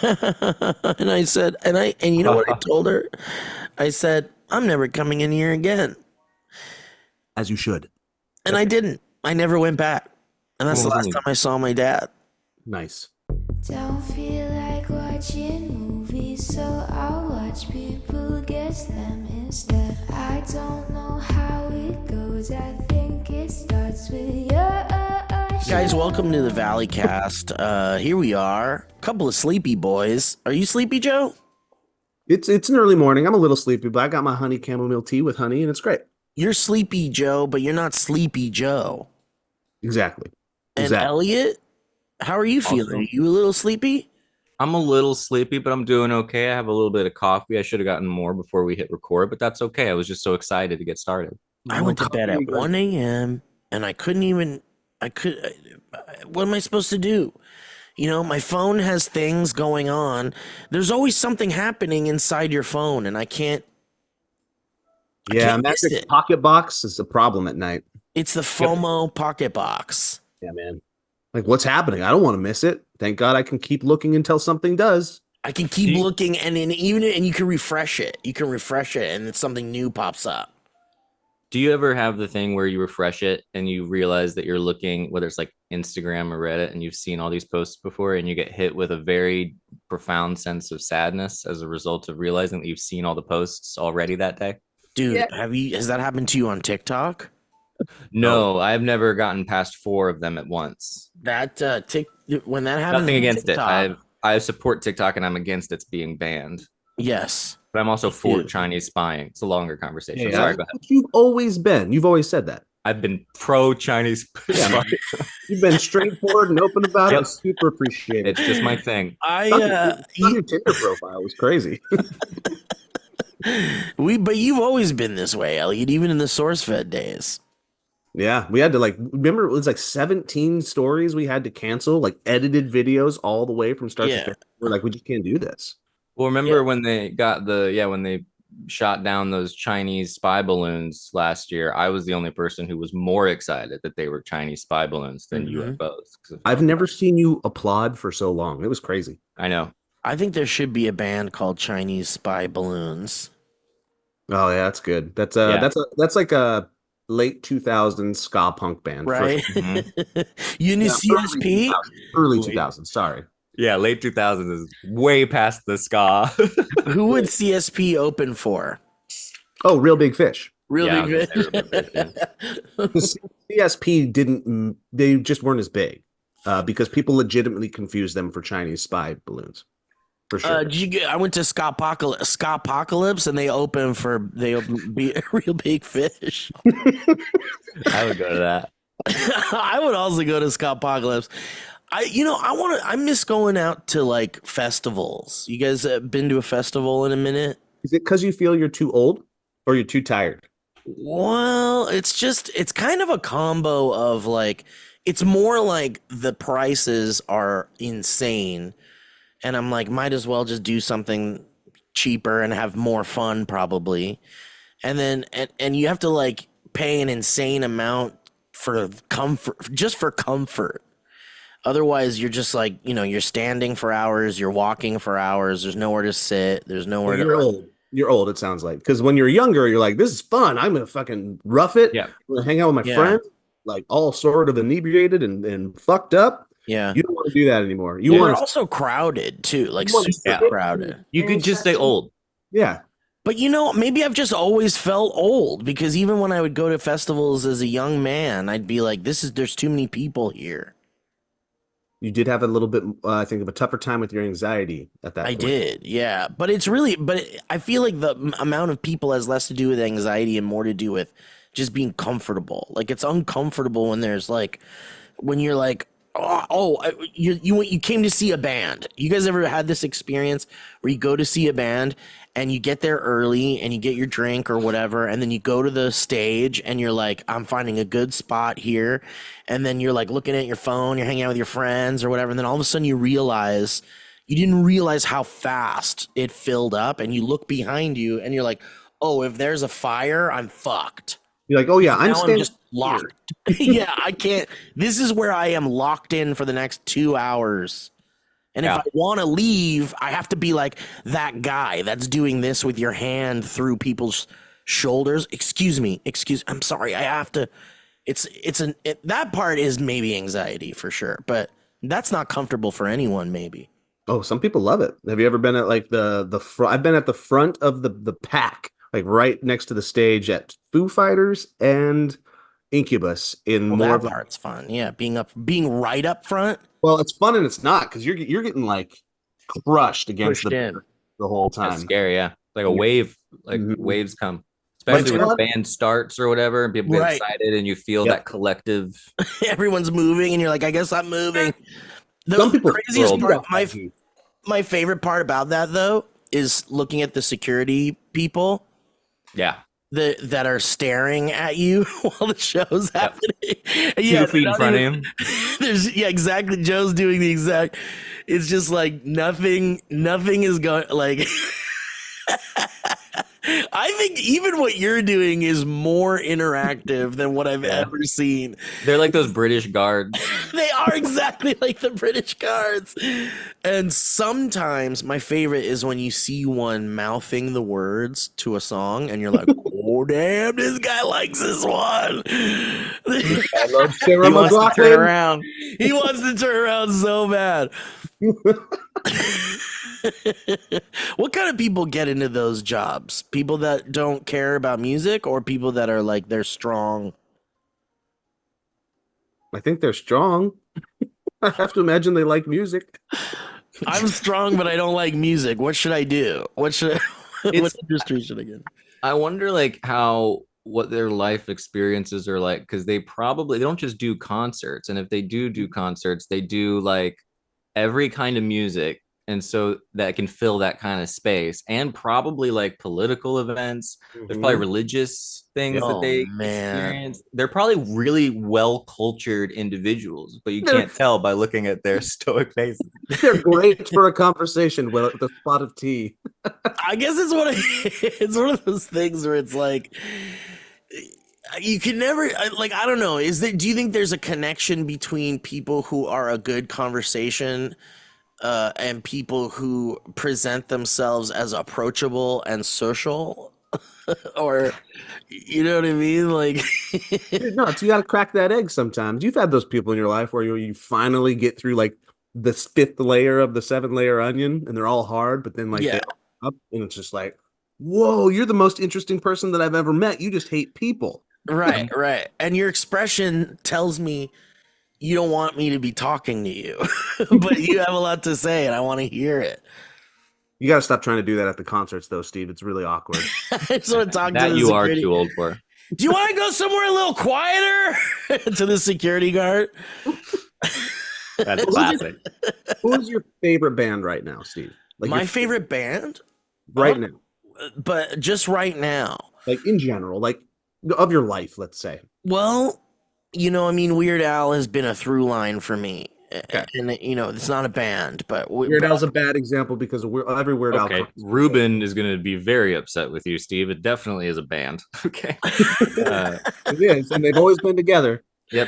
And I said, and you know what I told her? I said, I'm never coming in here again. As you should. And Yep. I didn't. I never went back. And that's Well, the I last mean, time I saw my dad. Nice. Don't feel like watching movies, so I'll watch people guess them instead. I don't know how it goes, I think it starts with you. Guys, welcome to the Valley Cast. Here we are, a couple of sleepy boys. Are you sleepy, Joe? It's an early morning. I'm a little sleepy, but I got my honey chamomile tea with honey, and it's great. You're sleepy, Joe, but you're not sleepy, Joe. Exactly. And Exactly. Elliot, how are you feeling? Also- Are you a little sleepy? I'm a little sleepy, but I'm doing okay. I have a little bit of coffee. I should have gotten more before we hit record, but that's okay. I was just so excited to get started. I went to bed at 1 a.m. and I couldn't even, what am I supposed to do? You know, my phone has things going on. There's always something happening inside your phone, and I can't Yeah, miss Magic it. Pocket Box is a problem at night. It's the FOMO pocket box. Yeah, man. Like, what's happening? I don't want to miss it. Thank God I can keep looking until something does. I can keep looking, and then and you can refresh it. You can refresh it, and then something new pops up. Do you ever have the thing where you refresh it and you realize that you're looking, whether it's like Instagram or Reddit, and you've seen all these posts before, and you get hit with a very profound sense of sadness as a result of realizing that you've seen all the posts already that day? Dude, Yeah. has that happened to you on TikTok? No, I've never gotten past 4 of them at once. That when that happens, Nothing on against TikTok, it. I support TikTok and I'm against its being banned. Yes. But I'm also for Dude. Chinese spying. It's a longer conversation. Yeah, Sorry, go that's ahead. what you've always been. You've always said that. I've been pro Chinese spying. You've been straightforward and open about Yep. it. Super appreciate it. It's just my thing. On your Tinder profile was crazy. But you've always been this way, Elliot, even in the SourceFed days. Yeah, we had to remember it was like 17 stories we had to cancel, like edited videos all the way from start to finish. We're like, we just can't do this. Well, remember when they got when they shot down those Chinese spy balloons last year, I was the only person who was more excited that they were Chinese spy balloons than UFOs. I've never seen you applaud for so long. It was crazy. I know. I think there should be a band called Chinese Spy Balloons. Oh yeah, that's good. That's Yeah. that's like a late 2000s ska punk band, for Right? sure. CSP? Early 2000s. Sorry. Yeah, late 2000s is way past the ska. Who would CSP open for? Oh, Real Big Fish. Real Yeah, big I was gonna say Real Big fish. The CSP didn't. They just weren't as big because people legitimately confused them for Chinese spy balloons. For sure. I went to Ska-Pocalypse and they open Real Big Fish. I would go to that. I would also go to Ska-Pocalypse. I miss going out to like festivals. You guys been to a festival in a minute? Is it because you feel you're too old or you're too tired? Well, it's kind of a combo of like, it's more like the prices are insane. And I'm like, might as well just do something cheaper and have more fun probably. And then, and you have to like pay an insane amount for comfort, just for comfort. Otherwise, you're just like, you're standing for hours, you're walking for hours. There's nowhere to sit. There's nowhere You're old. You're old, it sounds like. Because when you're younger, you're like, this is fun. I'm going to fucking rough it. Yeah. I'm going to hang out with my friends, like all sort of inebriated and fucked up. Yeah. You don't want to do that anymore. You You're want to. also crowded too, like You wanna super sit crowded. You could just stay old. Yeah. But maybe I've just always felt old because even when I would go to festivals as a young man, I'd be like, there's too many people here. You did have a little bit, I think, of a tougher time with your anxiety at that point. I did, yeah. But I feel like the amount of people has less to do with anxiety and more to do with just being comfortable. Like it's uncomfortable when you're like, you came to see a band. You guys ever had this experience where you go to see a band and you get there early and you get your drink or whatever, and then you go to the stage and you're like, I'm finding a good spot here, and then you're like looking at your phone, you're hanging out with your friends or whatever, and then all of a sudden you didn't realize how fast it filled up, and you look behind you and you're like, oh, if there's a fire, I'm fucked. You're like, oh yeah, I'm just locked. Yeah, I can't. This is where I am locked in for the next 2 hours. And if I want to leave, I have to be like that guy that's doing this with your hand through people's shoulders. I'm sorry. I have to. That part is maybe anxiety for sure, but that's not comfortable for anyone. Maybe. Oh, some people love it. Have you ever been at like the front? I've been at the front of the pack, like right next to the stage at Foo Fighters and Incubus in more that part's fun. Yeah, being right up front. Well, it's fun and it's not because you're getting like crushed against the whole time. That's scary, yeah. Like a wave, like waves come. Especially when the band starts or whatever, and people get excited, and you feel that collective. Everyone's moving, and you're like, I guess I'm moving. Some people craziest part, my favorite part about that though is looking at the security people. Yeah. That are staring at you while the show's happening. 2 feet in front of him. Exactly. Joe's doing the exact. It's just like nothing is going like. I think even what you're doing is more interactive than what I've ever seen. They're like those British guards. They are exactly like the British guards. And sometimes my favorite is when you see one mouthing the words to a song and you're like, oh, damn, this guy likes this one. I love Sarah McLachlan. Wants to turn around. He wants to turn around so bad. What kind of people get into those jobs? People that don't care about music or people that are like they're strong? I think they're strong. I have to imagine they like music. I'm strong, but I don't like music. What should I do? What industry should I get? I wonder like what their life experiences are like, because they don't just do concerts, and if they do concerts, they do like every kind of music, and so that can fill that kind of space, and probably like political events. There's probably religious things that they experience. They're probably really well cultured individuals, but you can't tell by looking at their stoic faces. They're great for a conversation with a spot of tea. I guess it's one of those things where it's like you can never like, I don't know, do you think there's a connection between people who are a good conversation and people who present themselves as approachable and social? Or you know what I mean? Like no, you got to crack that egg sometimes. You've had those people in your life where you finally get through like the 5th layer of the 7-layer onion and they're all hard, but then like they up and it's just like, whoa, you're the most interesting person that I've ever met. You just hate people. Right. And your expression tells me you don't want me to be talking to you, but you have a lot to say and I want to hear it. You got to stop trying to do that at the concerts though, Steve. It's really awkward. I just want to talk that to the you security. are too old for. Do you want to go somewhere a little quieter? To the security guard. That's classic. Who's your favorite band right now, Steve? Like my favorite band? Right now. But just right now. Like in general, like of your life, let's say. Well, Weird Al has been a through line for me. Okay. And, it's not a band, but... Weird Al's a bad example because of every Weird Al... Okay, Ruben is going to be very upset with you, Steve. It definitely is a band. Okay. It is, and they've always been together. Yep.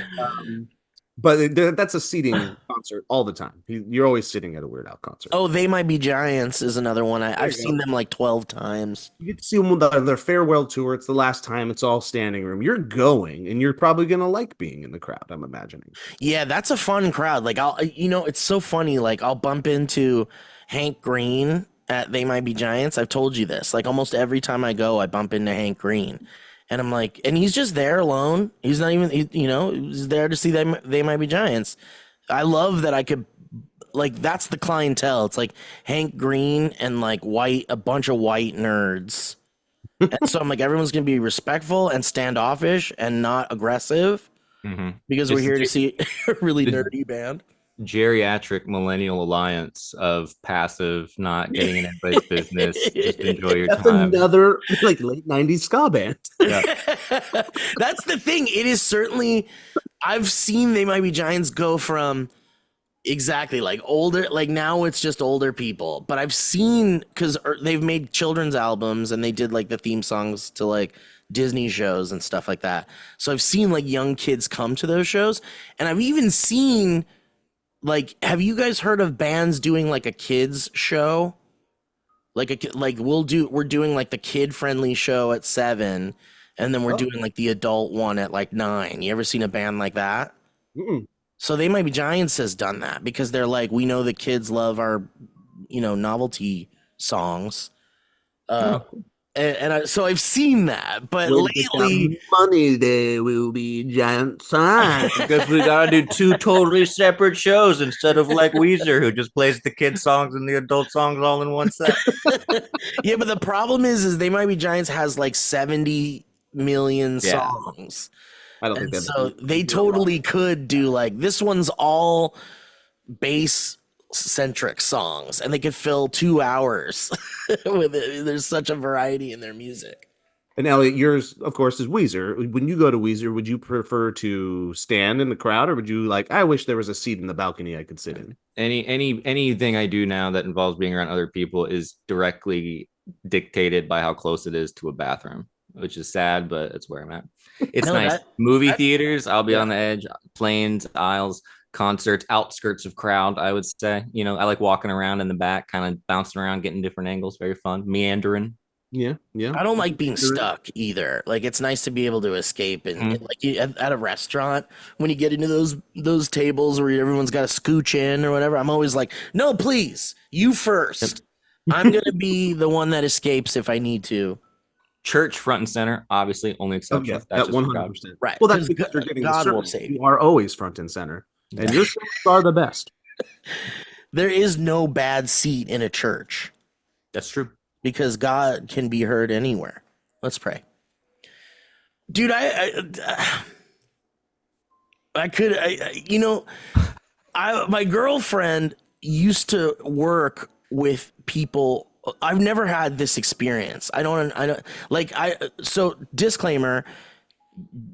But that's a seating concert all the time. You're always sitting at a Weird Al concert. Oh, They Might Be Giants is another one. I've seen them like 12 times. You get to see them on their farewell tour. It's the last time. It's all standing room. You're going, and you're probably going to like being in the crowd, I'm imagining. Yeah, that's a fun crowd. Like, it's so funny. Like, I'll bump into Hank Green at They Might Be Giants. I've told you this. Like, almost every time I go, I bump into Hank Green. And I'm like, and he's just there alone. He's not even, he's there to see They Might Be Giants. I love that I could, like, that's the clientele. It's like Hank Green and like a bunch of white nerds. And so I'm like, everyone's going to be respectful and standoffish and not aggressive because we're here to see a really nerdy band. Geriatric millennial alliance of passive, not getting in anybody's business, just enjoy your That's time. Another like late 90s ska band. Yeah. That's the thing. It is certainly, I've seen They Might Be Giants go from exactly like older, like now it's just older people, but I've seen, because they've made children's albums and they did like the theme songs to like Disney shows and stuff like that. So I've seen like young kids come to those shows, and I've even seen like, have you guys heard of bands doing like a kids show? Like we're doing like the kid friendly show at 7, and then we're doing like the adult one at like 9. You ever seen a band like that? Mm-mm. So They Might Be Giants has done that because they're like, we know the kids love our, novelty songs. So I've seen that, but lately, money there will be giant signs. Because we gotta do 2 totally separate shows instead of like Weezer, who just plays the kid songs and the adult songs all in one set. yeah, but the problem is They Might Be Giants has like 70 million songs. I don't think And that. so they totally could do like, this one's all bass centric songs, and they could fill 2 hours with it. There's such a variety in their music. And Elliot, yours, of course, is Weezer. When you go to Weezer, would you prefer to stand in the crowd, or would you like, I wish there was a seat in the balcony I could sit in? Anything I do now that involves being around other people is directly dictated by how close it is to a bathroom, which is sad, but it's where I'm at. It's nice. Movie theaters, I'll be on the edge. Planes, aisles, concerts, outskirts of crowd, I would say. I like walking around in the back, kind of bouncing around, getting different angles. Very fun. Meandering. Yeah. I don't like being stuck either. Like, it's nice to be able to escape, and like at a restaurant, when you get into those tables where everyone's got to scooch in or whatever, I'm always like, no, please, you first. I'm gonna be the one that escapes if I need to. Church front and center, obviously, only exception. That's 100%. Right. Well, that's because you're getting God the will service. save You are always front and center, and your services are the best. There is no bad seat in a church. That's true. Because God can be heard anywhere. Let's pray. Dude, my girlfriend used to work with people. I've never had this experience. So disclaimer,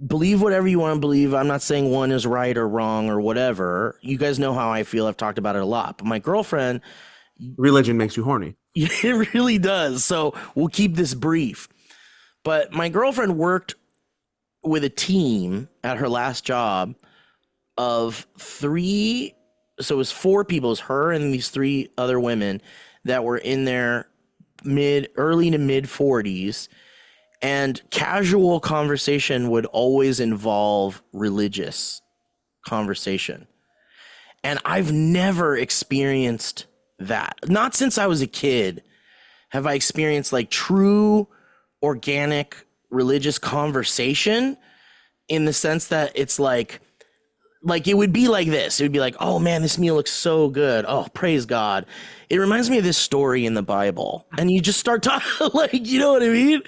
believe whatever you want to believe. I'm not saying one is right or wrong or whatever. You guys know how I feel. I've talked about it a lot. But my girlfriend, religion makes you horny. It really does. So we'll keep this brief. But my girlfriend worked with a team at her last job of 3. So it was 4 people. It was her and these 3 other women that were in their early to mid 40s. And casual conversation would always involve religious conversation. And I've never experienced that. Not since I was a kid have I experienced like true organic religious conversation, in the sense that it's like it would be like this. It would be like, oh man, this meal looks so good. Oh, praise God. It reminds me of this story in the Bible. And you just start talking, like, you know what I mean?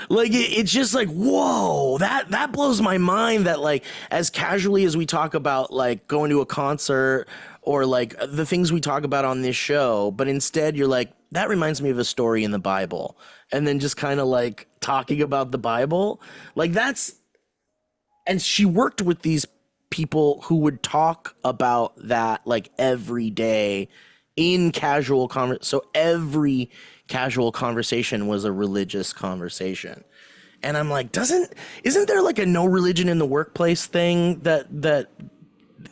Like, it's just like, whoa, that blows my mind that, like, as casually as we talk about, like, going to a concert or, like, the things we talk about on this show, but instead you're like, that reminds me of a story in the Bible. And then just kind of, like, talking about the Bible. Like, that's... And she worked with these people who would talk about that, like, every day in casual conversation. So every casual conversation was a religious conversation. And I'm like, isn't there like a no religion in the workplace thing that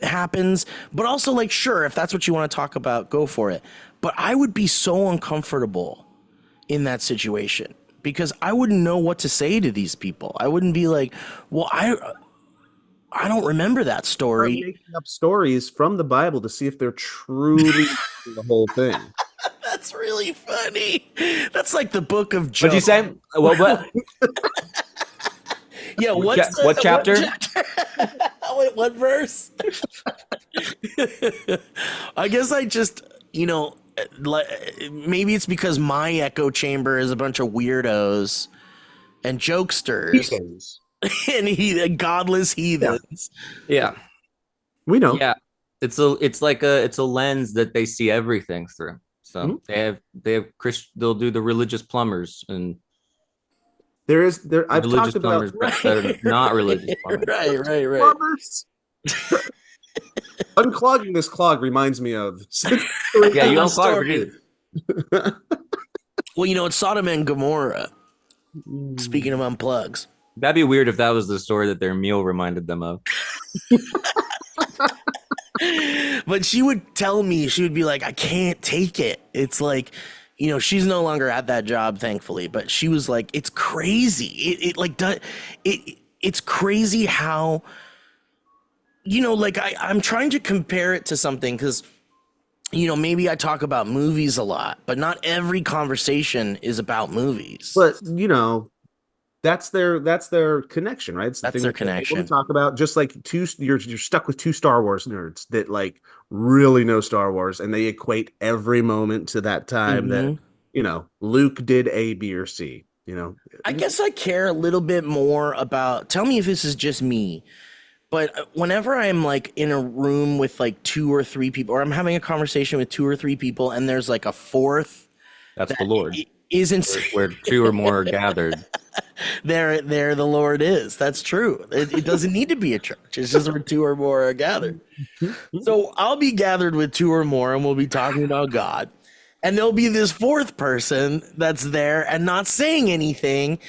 happens? But also, like, sure, if that's what you want to talk about, go for it. But I would be so uncomfortable in that situation because I wouldn't know what to say to these people. I wouldn't be like, well, I don't remember that story. Start making up stories from the Bible to see if they're truly the whole thing. That's really funny. That's like the book of Job. What'd you say? What? Yeah, what chapter? Wait, what verse? I guess I just, maybe it's because my echo chamber is a bunch of weirdos and jokesters. And godless heathens. Yeah. We know. Yeah. It's a lens that they see everything through. So they have they'll do the religious plumbers and I've talked about that are not religious plumbers. Right. Plumbers. Unclogging this clog reminds me of yeah, you unclog it. Well, it's Sodom and Gomorrah. Speaking of unplugs. That'd be weird if that was the story that their meal reminded them of. But she would tell me, she would be like, I can't take it. It's like, she's no longer at that job, thankfully, but she was like, it's crazy. It's crazy how, like I'm trying to compare it to something because, maybe I talk about movies a lot, but not every conversation is about movies. But that's their connection, right? It's the That's thing their that they're able connection. to talk about. Just like you're stuck with two Star Wars nerds that like really know Star Wars, and they equate every moment to that time that Luke did A, B, or C. I guess I care a little bit more about. Tell me if this is just me, but whenever I'm like in a room with like 2 or 3 people, or I'm having a conversation with 2 or 3 people, and there's like a fourth That's the Lord. Isn't Where 2 or more are gathered. there the Lord is. That's true. It doesn't need to be a church. It's just where 2 or more are gathered. So I'll be gathered with 2 or more, and we'll be talking about God. And there'll be this fourth person that's there and not saying anything.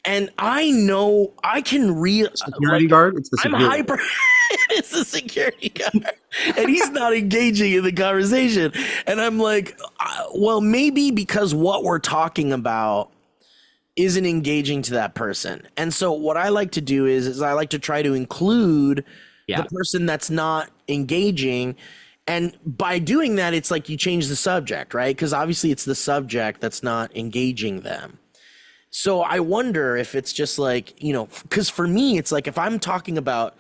And I know I can security guard. It's the security. I'm hyper. It's the security guard, and he's not engaging in the conversation. And I'm like, well, maybe because what we're talking about isn't engaging to that person. And so what I like to do is I like to try to include the person that's not engaging. And by doing that, it's like you change the subject, right? Because obviously it's the subject that's not engaging them. So I wonder if it's just like, because for me, it's like if I'm talking about,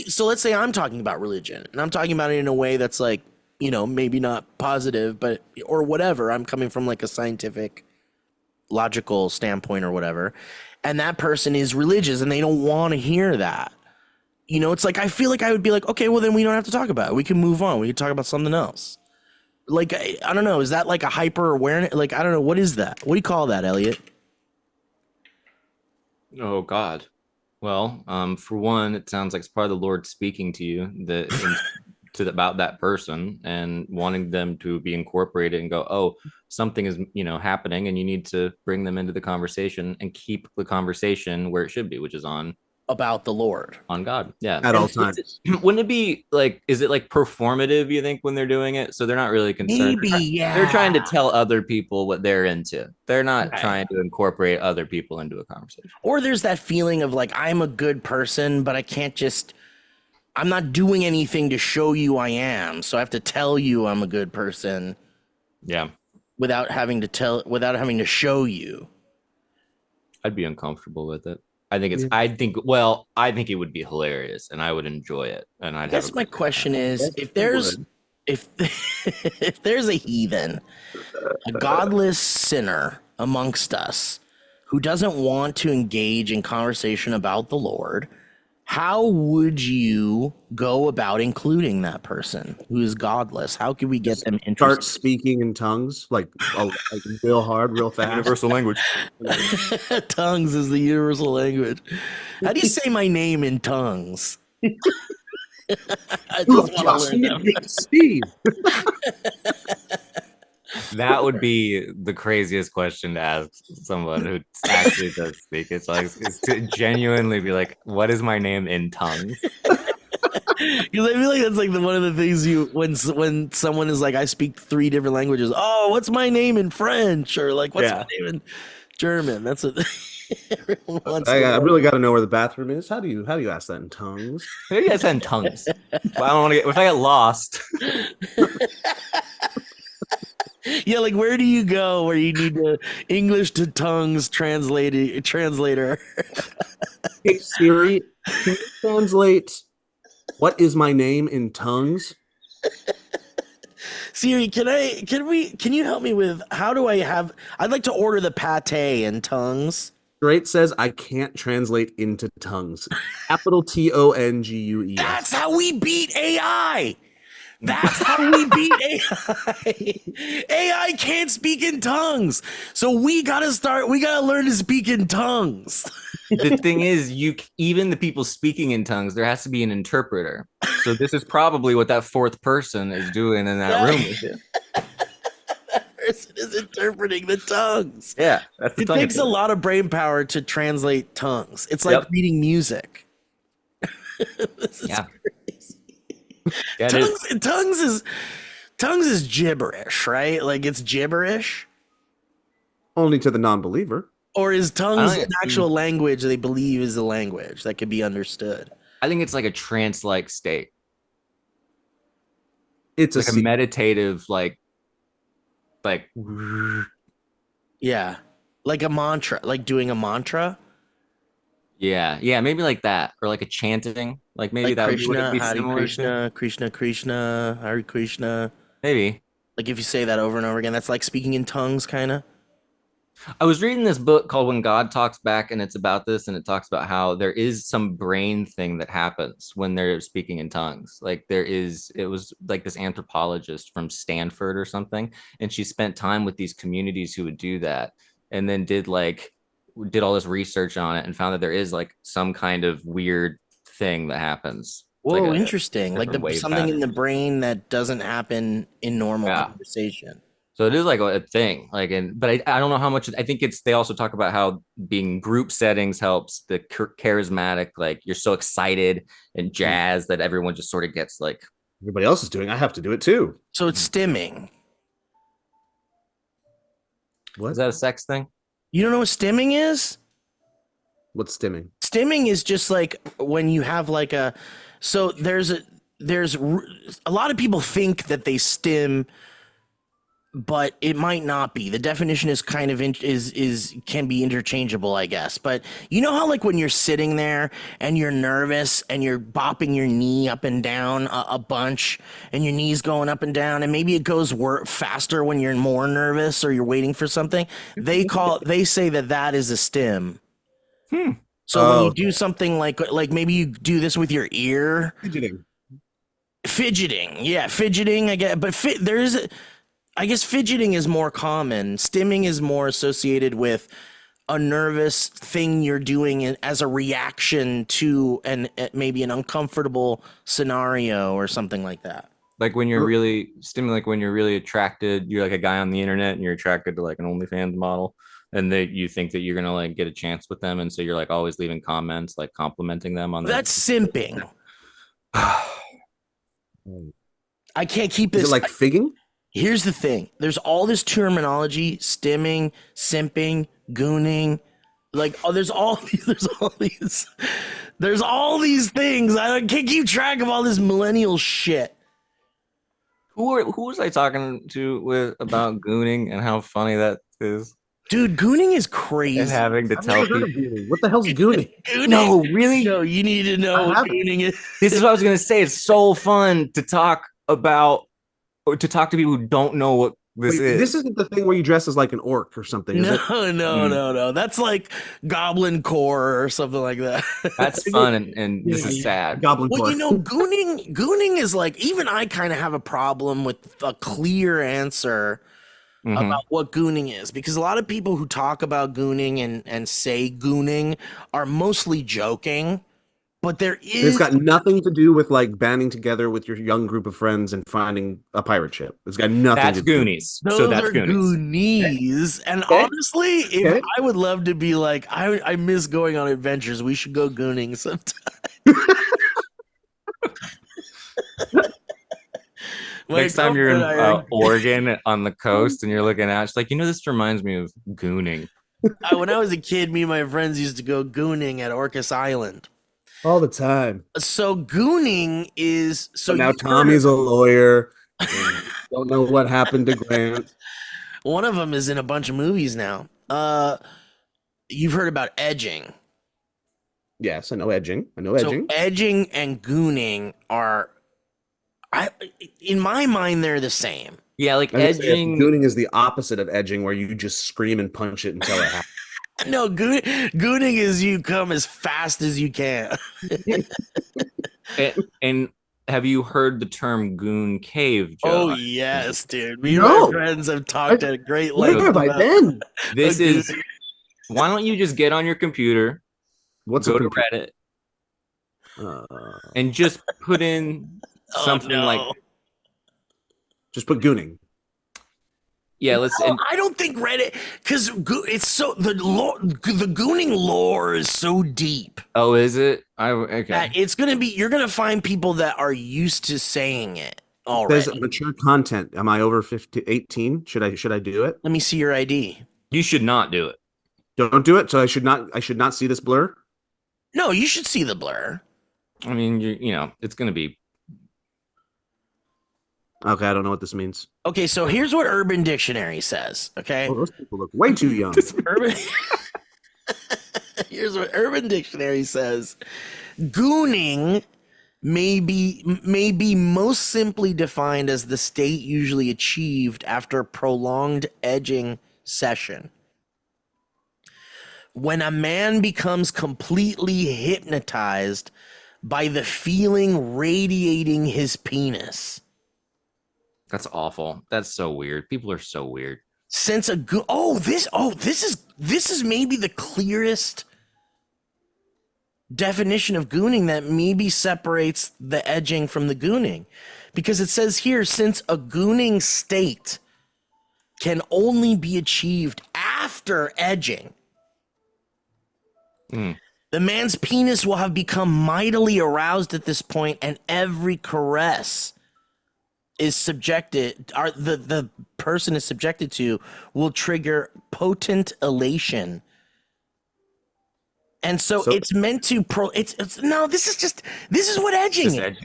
so let's say I'm talking about religion and I'm talking about it in a way that's like, maybe not positive, but, or whatever. I'm coming from like a scientific, logical standpoint or whatever. And that person is religious and they don't want to hear that. It's like, I feel like I would be like, okay, well then we don't have to talk about it. We can move on. We can talk about something else. Like, I don't know. Is that like a hyper awareness? Like, I don't know. What is that? What do you call that, Elliott? Oh God. Well, for one, it sounds like it's probably the Lord speaking to you about that person and wanting them to be incorporated and go, oh, something is, happening, and you need to bring them into the conversation and keep the conversation where it should be, which is about the Lord, on God. Yeah. At all times. Wouldn't it be like, is it like performative, you think, when they're doing it? So they're not really concerned. Maybe, yeah. They're trying to tell other people what they're into. They're not trying to incorporate other people into a conversation. Or there's that feeling of like, I'm a good person, but I'm not doing anything to show you I am. So I have to tell you I'm a good person. Yeah. Without having to show you. I'd be uncomfortable with it. I think it would be hilarious and I would enjoy it. And I guess my question is, if there's a heathen, a godless sinner amongst us who doesn't want to engage in conversation about the Lord, how would you go about including that person who is godless? How could we get them interested? Start speaking in tongues, like real hard, real fast. Universal language. Tongues is the universal language. How do you say my name in tongues? I just want to learn that. Steve. That would be the craziest question to ask someone who actually does speak. It's like, it's to genuinely be like, what is my name in tongues? Because I feel like that's like one of the things when someone is like, I speak 3 different languages. Oh, what's my name in French? Or like, what's my name in German? That's what everyone wants. I really got to know where the bathroom is. How do you ask that in tongues? How do you ask that in tongues? Well, I don't want to if I get lost. Yeah, like where do you go where you need the English to tongues translator? Hey Siri, can you translate what is my name in tongues? Siri, can you help me with I'd like to order the pate in tongues. Straight says I can't translate into tongues. Capital TONGUES. That's how we beat AI. That's how we beat AI. AI can't speak in tongues. So we gotta learn to speak in tongues. The thing is, even the people speaking in tongues, there has to be an interpreter. So this is probably what that fourth person is doing in that room with you. That person is interpreting the tongues. Yeah. That's it takes a lot of brain power to translate tongues. It's like reading music. This is crazy. Yeah, it is. Tongues is gibberish, right? Like it's gibberish. Only to the non-believer. Or is I tongues don't an actual language they believe is a language that could be understood? I think it's like a trance-like state. It's Like a meditative, like Yeah. Like a mantra, like doing a mantra. yeah, maybe like that, or like a chanting. Like maybe Like that would be what it'd Krishna, be Hare similar to. Krishna, Krishna Krishna, Hare Krishna. Maybe. Like if you say that over and over again, that's like speaking in tongues, kind of. I was reading this book called When God Talks Back, and it's about this, and it talks about how there is some brain thing that happens when they're speaking in tongues. Like it was like this anthropologist from Stanford or something, and she spent time with these communities who would do that, and then did all this research on it and found that there is like some kind of weird thing that happens. It's Whoa, like a interesting. Like different wave something in pattern. the brain that doesn't happen in normal Yeah. conversation. So it is like a thing, but I don't know how much. I think they also talk about how being group settings helps the charismatic, like you're so excited and jazzed that everyone just sort of gets like. Everybody else is doing. I have to do it too. So it's stimming. What? Is that a sex thing? You don't know what stimming is? What's stimming? Stimming is just like when you have like there's a lot of people think that they stim, but it might not be. The definition is kind of can be interchangeable, I guess. But you know how like when you're sitting there and you're nervous and you're bopping your knee up and down a bunch and your knee's going up and down, and maybe it goes faster when you're more nervous or you're waiting for something. They say that is a stim. So when you do something like maybe you do this with your ear, fidgeting, yeah, fidgeting. I get, but I guess fidgeting is more common. Stimming is more associated with a nervous thing you're doing as a reaction to maybe an uncomfortable scenario or something like that. Like when you're really like when you're really attracted, you're like a guy on the internet and you're attracted to like an OnlyFans model, and you think that you're gonna like get a chance with them, and so you're like always leaving comments like complimenting them on that. That's simping. I can't keep this. Is it like figging? Here's the thing. There's all this terminology: stimming, simping, gooning. Like, there's all these things. I can't keep track of all this millennial shit. Who was I talking to about gooning and how funny that is? Dude, gooning is crazy. And having to tell people. What the hell's gooning? No, really? No, you need to know what gooning is. This is what I was gonna say. It's so fun to talk about, or to talk to people who don't know what this is. This isn't the thing where you dress as like an orc or something, is it? No. That's like Goblin Core or something like that. That's fun, and this is sad. Goblin Well, Core. you know, gooning is like, even I kind of have a problem with a clear answer about what gooning is, because a lot of people who talk about gooning and say gooning are mostly joking, but It's got nothing to do with like banding together with your young group of friends and finding a pirate ship. It's got nothing That's to do. Goonies. Those So that's are Goonies. Goonies. And honestly, if I would love to be like, I miss going on adventures. We should go gooning sometime. Next time you're in Oregon on the coast and you're looking at, it's like, this reminds me of gooning. When I was a kid, me and my friends used to go gooning at Orcas Island. All the time. So gooning is But now Tommy's a lawyer. Don't know what happened to Grant. One of them is in a bunch of movies now. You've heard about edging. Yes, I know edging. So edging and gooning are, in my mind, they're the same. Yeah, like edging. Gooning is the opposite of edging, where you just scream and punch it until it happens. No, gooning is you come as fast as you can. and have you heard the term Goon Cave, Joe? Oh, yes, dude. Me and my friends have talked at great length. Where have I been? This is, why don't you just get on your computer, go to Reddit, and just put in something like, just put gooning. Yeah, let's. No, I don't think Reddit, because it's so the Gooning lore is so deep. Oh, is it? Okay. That it's gonna be. You're gonna find people that are used to saying it already. There's mature content. Am I over 18? Should I do it? Let me see your ID. You should not do it. Don't do it. So I should not see this blur. No, you should see the blur. I mean, it's gonna be. Okay, I don't know what this means. Okay, so here's what Urban Dictionary says. Okay, Oh, those people look way too young. Urban. Here's what Urban Dictionary says: Gooning may be most simply defined as the state usually achieved after a prolonged edging session. When a man becomes completely hypnotized by the feeling radiating his penis. That's awful. That's so weird. People are so weird. Since this is maybe the clearest definition of gooning that maybe separates the edging from the gooning, because it says here, since a gooning state can only be achieved after edging, the man's penis will have become mightily aroused at this point, and every caress is the person is subjected to will trigger potent elation. And so it's meant to this is what edging is.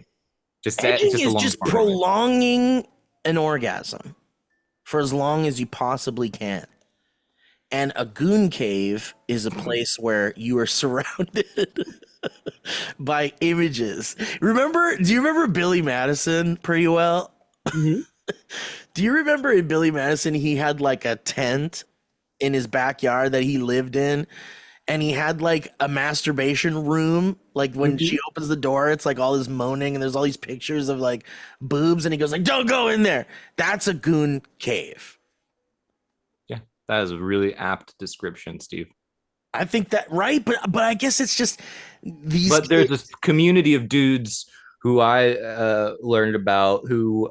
Edging is just prolonging an orgasm for as long as you possibly can. And a goon cave is a place where you are surrounded by images. Do you remember Billy Madison pretty well? Mm-hmm. Do you remember in Billy Madison, he had like a tent in his backyard that he lived in, and he had like a masturbation room. Like when she opens the door, it's like all this moaning and there's all these pictures of like boobs, and he goes like, "Don't go in there." That's a goon cave. Yeah, that is a really apt description, Steve. I think that right, but I guess it's just these. But there's this community of dudes who I learned about who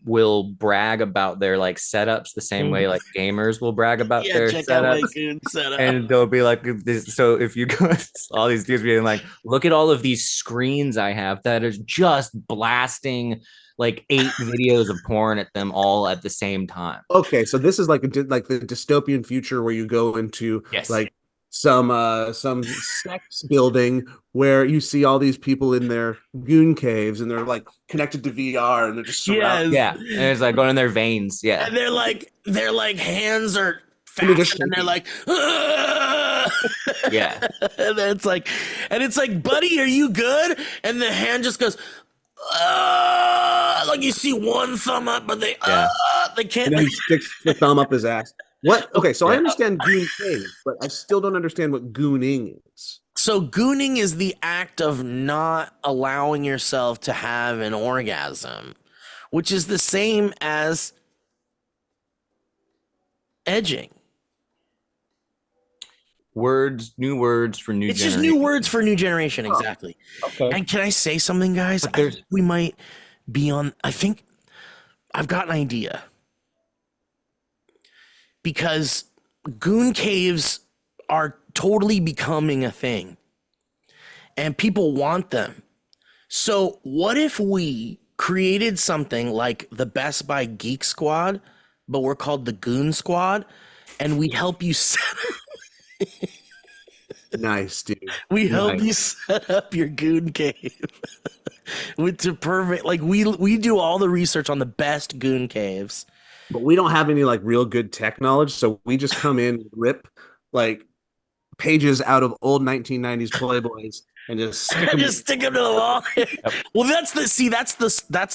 will brag about their like setups the same way like gamers will brag about their setups. And they'll be like, so if you go, all these dudes being like, look at all of these screens I have that are just blasting like 8 videos of porn at them all at the same time. Okay, so this is like the dystopian future where you go into like some sex building where you see all these people in their goon caves and they're like connected to VR and they're just surrounded. Yeah, and it's like going in their veins. Yeah, and they're like hands are fast and they're like, yeah, and it's like, buddy, are you good? And the hand just goes, like you see one thumb up, but they can't. And then he sticks the thumb up his ass. What? Okay, so I understand goon cave, but I still don't understand what gooning is. So gooning is the act of not allowing yourself to have an orgasm, which is the same as edging. New words for new generation. It's just new words for new generation, exactly. Okay. And can I say something, guys? I think we might be on. I think I've got an idea. Because goon caves are totally becoming a thing. And people want them. So what if we created something like the Best Buy Geek Squad, but we're called the Goon Squad, and we help you set Nice, dude. We help you set up your goon cave with the perfect, like we do all the research on the best goon caves. But we don't have any like real good tech knowledge, so we just come in, rip like pages out of old 1990s Playboys and just stick them to the wall. Well, that's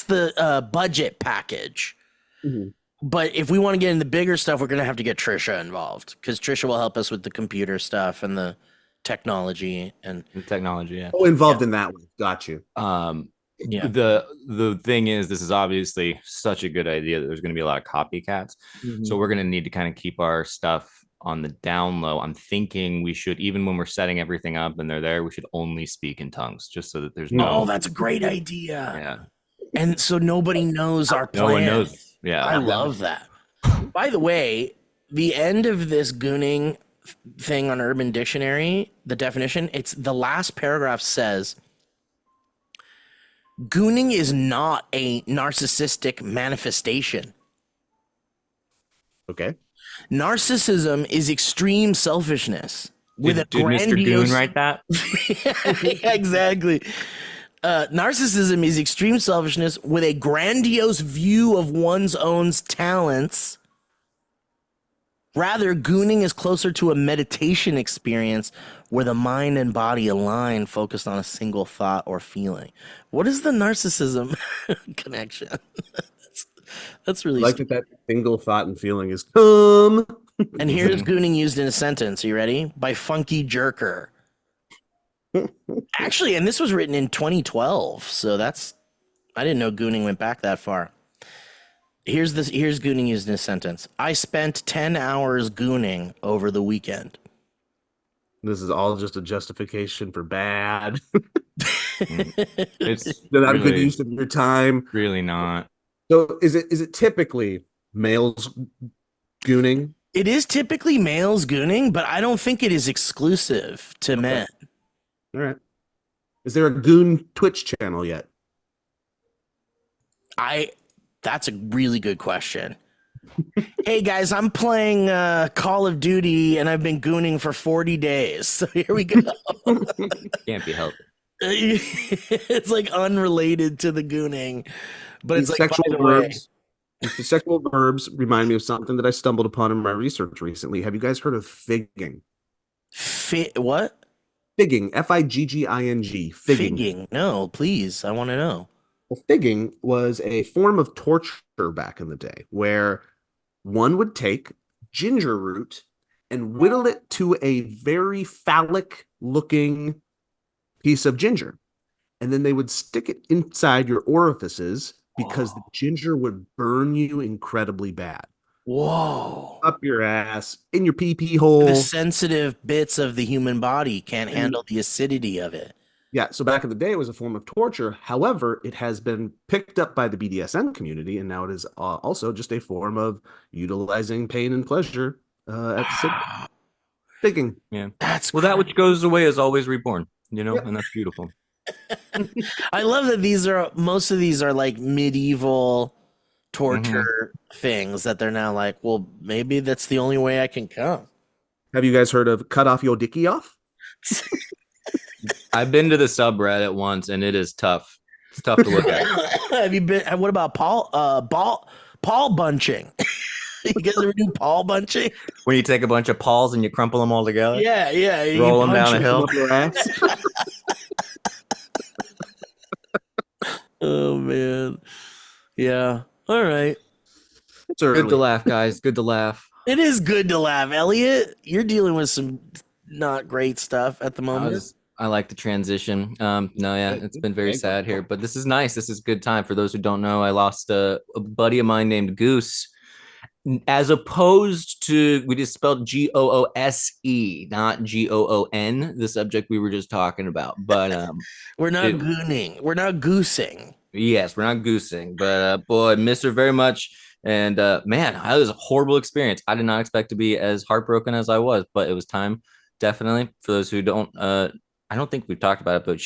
the budget package. Mm-hmm. But if we want to get into bigger stuff, we're gonna have to get Trisha involved because Trisha will help us with the computer stuff and the technology and the technology. Yeah. Oh, involved in that one. Got you. Yeah. The thing is, this is obviously such a good idea that there's going to be a lot of copycats. Mm-hmm. So we're going to need to kind of keep our stuff on the down low. I'm thinking we should, even when we're setting everything up and they're there, we should only speak in tongues just so that there's no. Oh, that's a great idea. Yeah. And so nobody knows our plan. No one knows. Yeah. I love that. By the way, the end of this gooning thing on Urban Dictionary, the definition, it's the last paragraph says, gooning is not a narcissistic manifestation. Okay. Narcissism is extreme selfishness with Did a Mr. grandiose... Goon write that? Yeah, exactly. Narcissism is extreme selfishness with a grandiose view of one's own talents. Rather, gooning is closer to a meditation experience where the mind and body align, focused on a single thought or feeling. What is the narcissism connection? That's really Like that single thought and feeling is come. And here's gooning used in a sentence. Are you ready? By Funky Jerker. Actually, and this was written in 2012, so I didn't know gooning went back that far. Here's gooning used in a sentence. I spent 10 hours gooning over the weekend. This is all just a justification for bad. It's Not really, a good use of your time. really not. So is it typically males gooning? It is typically males gooning, but I don't think it is exclusive to men. All right. Is there a goon Twitch channel yet? That's a really good question. Hey guys, I'm playing Call of Duty and I've been gooning for 40 days. So here we go. Can't be helped. It's like unrelated to the gooning, but it's like sexual by the way. verbs. The sexual verbs remind me of something that I stumbled upon in my research recently. Have you guys heard of figging? What? Figging, Figging. Figging. No, please. I want to know. Well, figging was a form of torture back in the day where one would take ginger root and whittle it to a very phallic looking piece of ginger. And then they would stick it inside your orifices because the ginger would burn you incredibly bad. Whoa. Up your ass, in your pee-pee hole. The sensitive bits of the human body can't handle the acidity of it. Yeah, so back in the day, it was a form of torture. However, it has been picked up by the BDSM community, and now it is also just a form of utilizing pain and pleasure at figging. Yeah. That's Well, that which goes away is always reborn, and that's beautiful. I love that most of these are like medieval torture things that they're now like, well, maybe that's the only way I can come. Have you guys heard of cut off your dicky off? I've been to the subreddit once, and it is tough. It's tough to look at. Have you been? What about Paul bunching? You guys ever do Paul bunching? When you take a bunch of Pauls and you crumple them all together? Yeah. You Roll them punch down a hill? Up your ass? Oh man. Yeah. All right. It's early. Good to laugh, guys. Good to laugh. It is good to laugh, Elliott. You're dealing with some not great stuff at the moment. I like the transition. It's been very sad here, but this is nice. This is a good time. For those who don't know, I lost a buddy of mine named Goose. As opposed to, we just spelled Goose, not Goon, the subject we were just talking about. But we're not gooning. We're not goosing. Yes, we're not goosing. But boy, I miss her very much. And man, that was a horrible experience. I did not expect to be as heartbroken as I was, but it was time, definitely. For those who don't, I don't think we've talked about it, but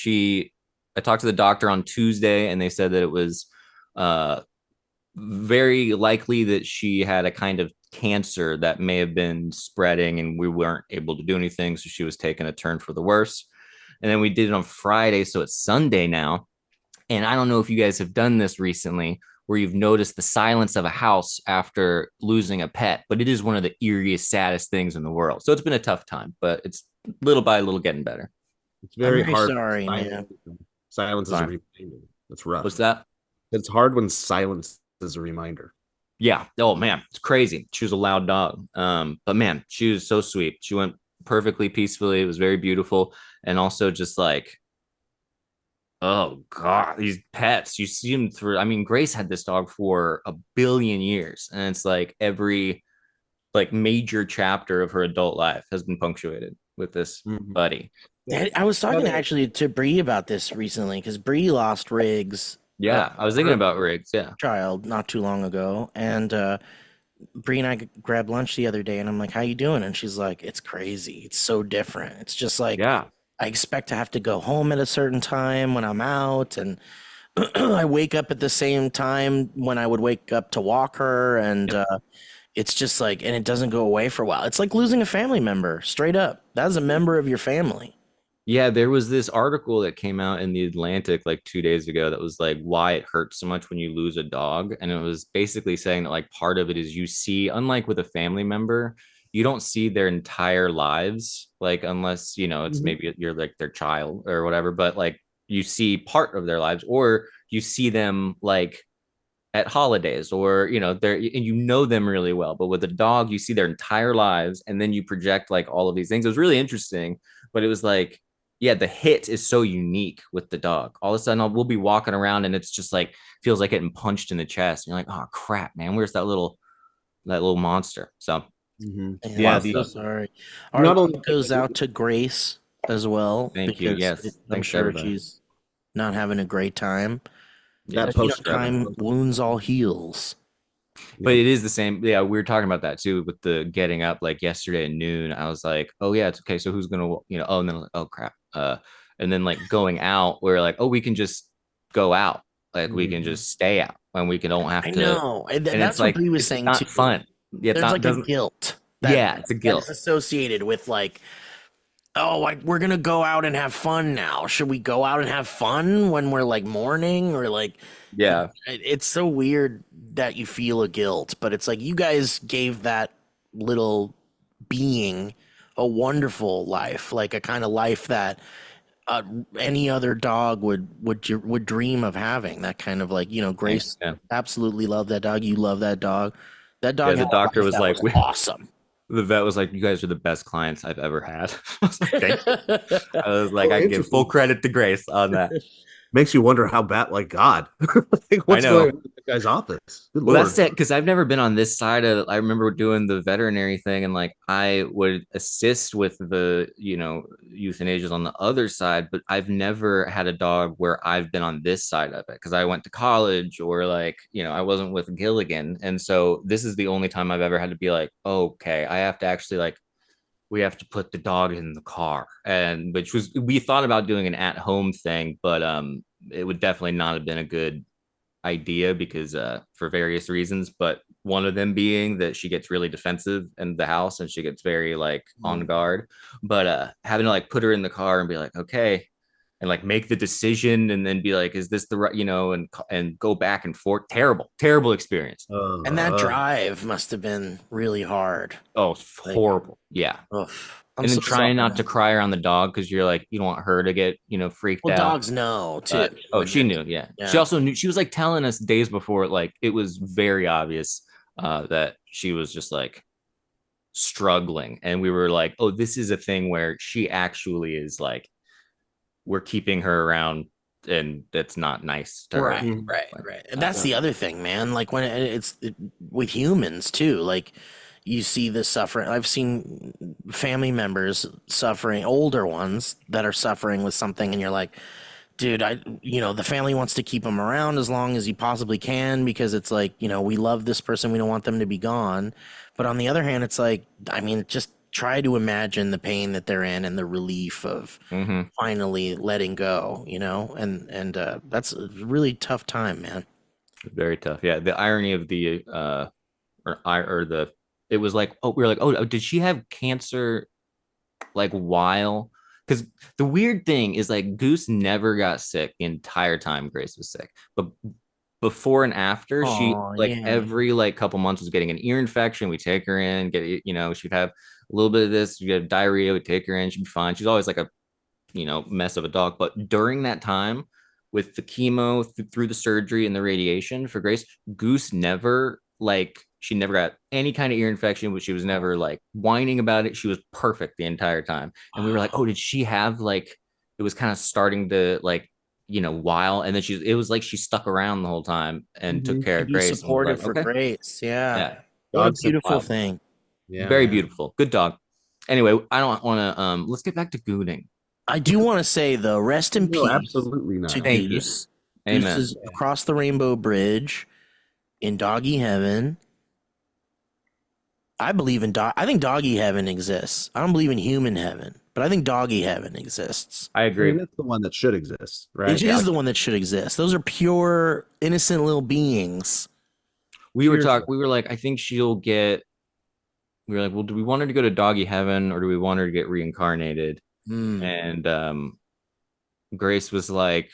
I talked to the doctor on Tuesday, and they said that it was very likely that she had a kind of cancer that may have been spreading, and we weren't able to do anything. So she was taking a turn for the worse. And then we did it on Friday. So it's Sunday now. And I don't know if you guys have done this recently, where you've noticed the silence of a house after losing a pet, but it is one of the eeriest, saddest things in the world. So it's been a tough time, but it's little by little getting better. It's very hard. Sorry, man. Silence is a reminder. That's rough. What's that? It's hard when silence is a reminder. Yeah. Oh man, it's crazy. She was a loud dog. But man, she was so sweet. She went perfectly peacefully. It was very beautiful. And also just like, oh God, these pets, you see them through. I mean, Grace had this dog for 1 billion years. And it's like every like major chapter of her adult life has been punctuated with this buddy. I was talking actually to Bree about this recently because Bree lost Riggs. Yeah, I was thinking about Riggs. Yeah, child not too long ago, and Bree and I grabbed lunch the other day, and I'm like, "How you doing?" And she's like, "It's crazy. It's so different. It's just like Yeah. I expect to have to go home at a certain time when I'm out, and I wake up at the same time when I would wake up to walk her, and it's just like, and it doesn't go away for a while. It's like losing a family member, straight up. That's a member of your family." Yeah, there was this article that came out in the Atlantic like 2 days ago that was like why it hurts so much when you lose a dog. And it was basically saying that like part of it is you see, unlike with a family member, you don't see their entire lives, like unless, you know, it's maybe you're like their child or whatever, but like you see part of their lives, or you see them like at holidays, or you know they're, and you know them really well. But with a dog you see their entire lives, and then you project like all of these things. It was really interesting, but it was like, yeah, the hit is so unique with the dog. All of a sudden we'll be walking around and it's just like feels like getting punched in the chest, and you're like, oh crap, man, where's that little monster? So Man, Yeah, I'm so the sorry. Our not love only goes out to Grace as well, thank you. because Yes, I'm thanks sure everybody. she's not having a great time. Yeah, that You know, post time wounds all heals. but it is the same. Yeah, we were talking about that too with the getting up. Like yesterday at noon, I was like, "Oh yeah, it's okay. So who's gonna, you know?" Oh, and then like, oh crap. And then like going out, we're like, "Oh, we can just go out. Like we can just stay out, and we can don't have I to." know. And And it's that's what like Bree was it's just saying not too. fun. Yeah, it's There's not like a doesn't. guilt Yeah, it's a that guilt. is associated with like, oh, like we're gonna go out and have fun now. Should we go out and have fun when we're like mourning, or like Yeah, it's so weird that you feel a guilt, but it's like you guys gave that little being a wonderful life, like a kind of life that any other dog would dream of having. That kind of like, you know, thanks. Grace Yeah, absolutely loved that dog. You love that dog. That yeah. dog The had a doctor life was that like, was awesome. the vet was like, "You guys are the best clients I've ever had." I was like, "Thank you." I was like, Oh, I can give full interesting. credit to Grace on that. makes you wonder how bad, like God, like I what's going know. on with the guy's office? Good Well, Lord. that's it, because I've never been on this side of. I remember doing the veterinary thing, and like I would assist with the, you know, euthanasias on the other side, but I've never had a dog where I've been on this side of it because I went to college, or like, you know, I wasn't with Gilligan, and so this is the only time I've ever had to be like, okay, I have to actually like we have to put the dog in the car, and which was, we thought about doing an at home thing, but it would definitely not have been a good idea because for various reasons, but one of them being that she gets really defensive in the house and she gets very like on guard. But having to like put her in the car and be like, okay, and like make the decision and then be like, is this the right, you know, and go back and forth. Terrible experience. And that Uh, drive must have been really hard. Oh, it's Like, horrible. Yeah. ugh, I'm And then so trying not to sorry. cry around the dog because you're like, you don't want her to get, you know, freaked Well, out. dogs know too. Oh, When she you're, knew. Yeah. She yeah. also knew. She was like telling us days before, like it was very obvious that she was just like struggling. And we were like, oh, this is a thing where she actually is like, we're keeping her around and that's not nice to her. Right, right. And that's the other thing, man. Like when with humans too. Like you see the suffering. I've seen family members suffering, older ones that are suffering with something, and you're like, dude, the family wants to keep them around as long as you possibly can because it's like, we love this person, we don't want them to be gone. But on the other hand, it's like, I mean, just try to imagine the pain that they're in and the relief of finally letting go, and that's a really tough time, man. Very tough. Yeah. The irony of the, it was like, oh, we were like, oh, did she have cancer like while? Because the weird thing is like Goose never got sick the entire time Grace was sick, but before and after she Oh, like yeah. every like couple months was getting an ear infection. We take her in, she'd have a little bit of this, she'd have diarrhea, we take her in, she'd be fine. She's always like a mess of a dog. But during that time with the chemo through the surgery and the radiation for Grace, Goose never she never got any kind of ear infection, but she was never like whining about it. She was perfect the entire time. And we were like, oh, did she have like, it was kind of starting to like, while, and then it was like she stuck around the whole time and took care To of be Grace. supportive Like, for okay. Grace. Yeah. Yeah. What a Dogs are beautiful wild. thing. Yeah, Very man. beautiful. Good dog. Anyway, I don't want to let's get back to Gooning. I do want to say though, rest in No, peace absolutely not. to Thank you. Goose. Goose Amen. is across the rainbow bridge in doggy heaven. I believe in dog. I think doggy heaven exists. I don't believe in human heaven, but I think doggy heaven exists. I I agree. mean, that's the one that should exist, right? It is the one that should exist. Those are pure, innocent little beings. We were Seriously. like, I think she'll get. We were like, well, do we want her to go to doggy heaven or do we want her to get reincarnated? Mm. And Grace was like,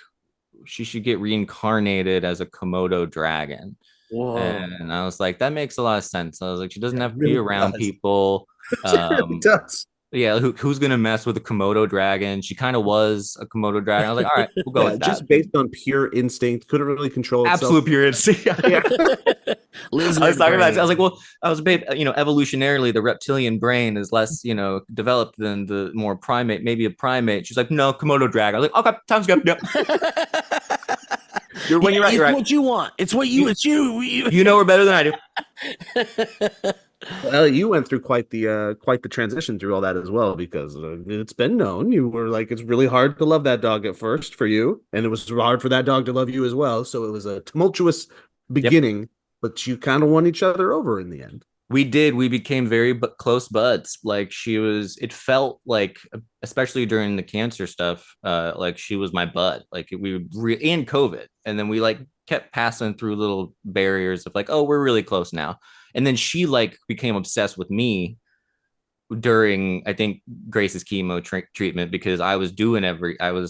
she should get reincarnated as a Komodo dragon. Whoa. And I was like, that makes a lot of sense. I was like, she doesn't have to really be around does. people. It really does. Yeah, who's gonna mess with a Komodo dragon? She kind of was a Komodo dragon. I was like, all right, we'll go with that. Just based on pure instinct, couldn't really control itself. Absolute pure instinct. Yeah. Lizard I was talking about. brain. I was like, well, babe, evolutionarily, the reptilian brain is less, developed than the more primate, maybe a primate. She's like, no, Komodo dragon. I was like, okay, sounds good. Yep. You're right. It's You're right. what you want. It's what you. It's you. You know her better than I do. Well, Elliott, you went through quite the transition through all that as well, because it's been known you were like, it's really hard to love that dog at first for you, and it was hard for that dog to love you as well. So it was a tumultuous beginning, but you kind of won each other over in the end. We did. We became very close buds. Like it felt like, especially during the cancer stuff, like she was my bud. Like we were in COVID, and then we like kept passing through little barriers of like, oh, we're really close now. And then she like became obsessed with me during, I think, Grace's chemo treatment, because I was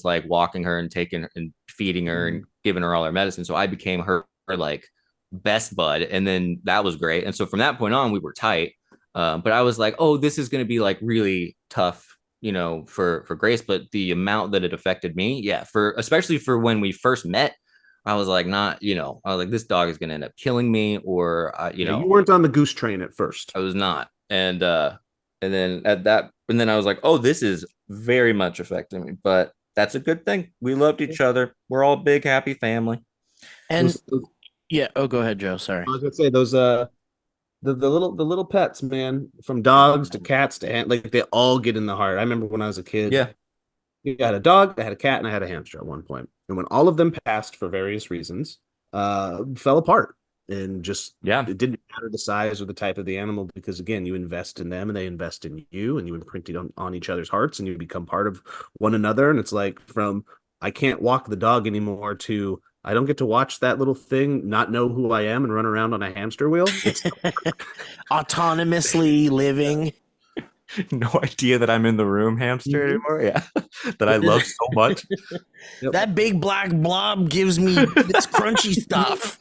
like walking her and taking her and feeding her and giving her all her medicine. So I became her like best bud, and then that was great. And so from that point on, we were tight. But I was like, oh, this is going to be like really tough, for Grace. But the amount that it affected me, yeah, especially for when we first met, I was like, I was like, this dog is going to end up killing me, or You weren't on the Goose train at first. I was not. And then I was like, oh, this is very much affecting me, but that's a good thing. We loved each other. We're all a big, happy family. And yeah. Oh, go ahead, Joe. Sorry. I was gonna say those the little pets, man, from dogs to cats to like they all get in the heart. I remember when I was a kid. Yeah. I had a dog, I had a cat, and I had a hamster at one point. And when all of them passed for various reasons, fell apart. And just it didn't matter the size or the type of the animal, because again, you invest in them and they invest in you, and you imprint it on each other's hearts, and you become part of one another. And it's like, from I can't walk the dog anymore to I don't get to watch that little thing not know who I am and run around on a hamster wheel. It's autonomously living. No idea that I'm in the room hamster anymore. Yeah. That I love so much. Yep. That big black blob gives me this crunchy stuff.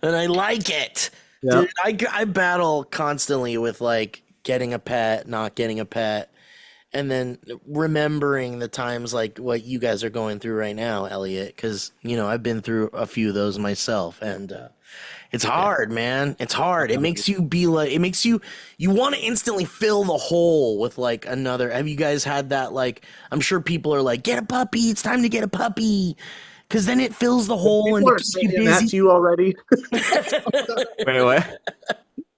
And I like it. Yep. Dude, I battle constantly with like getting a pet, not getting a pet, and then remembering the times like what you guys are going through right now, Elliott, because I've been through a few of those myself, and it's hard, man. It's hard. It makes you be like, you want to instantly fill the hole with like another. Have you guys had that? Like, I'm sure people are like, get a puppy. It's time to get a puppy. Because then it fills the hole and keeps you busy. That to you already? Wait, what?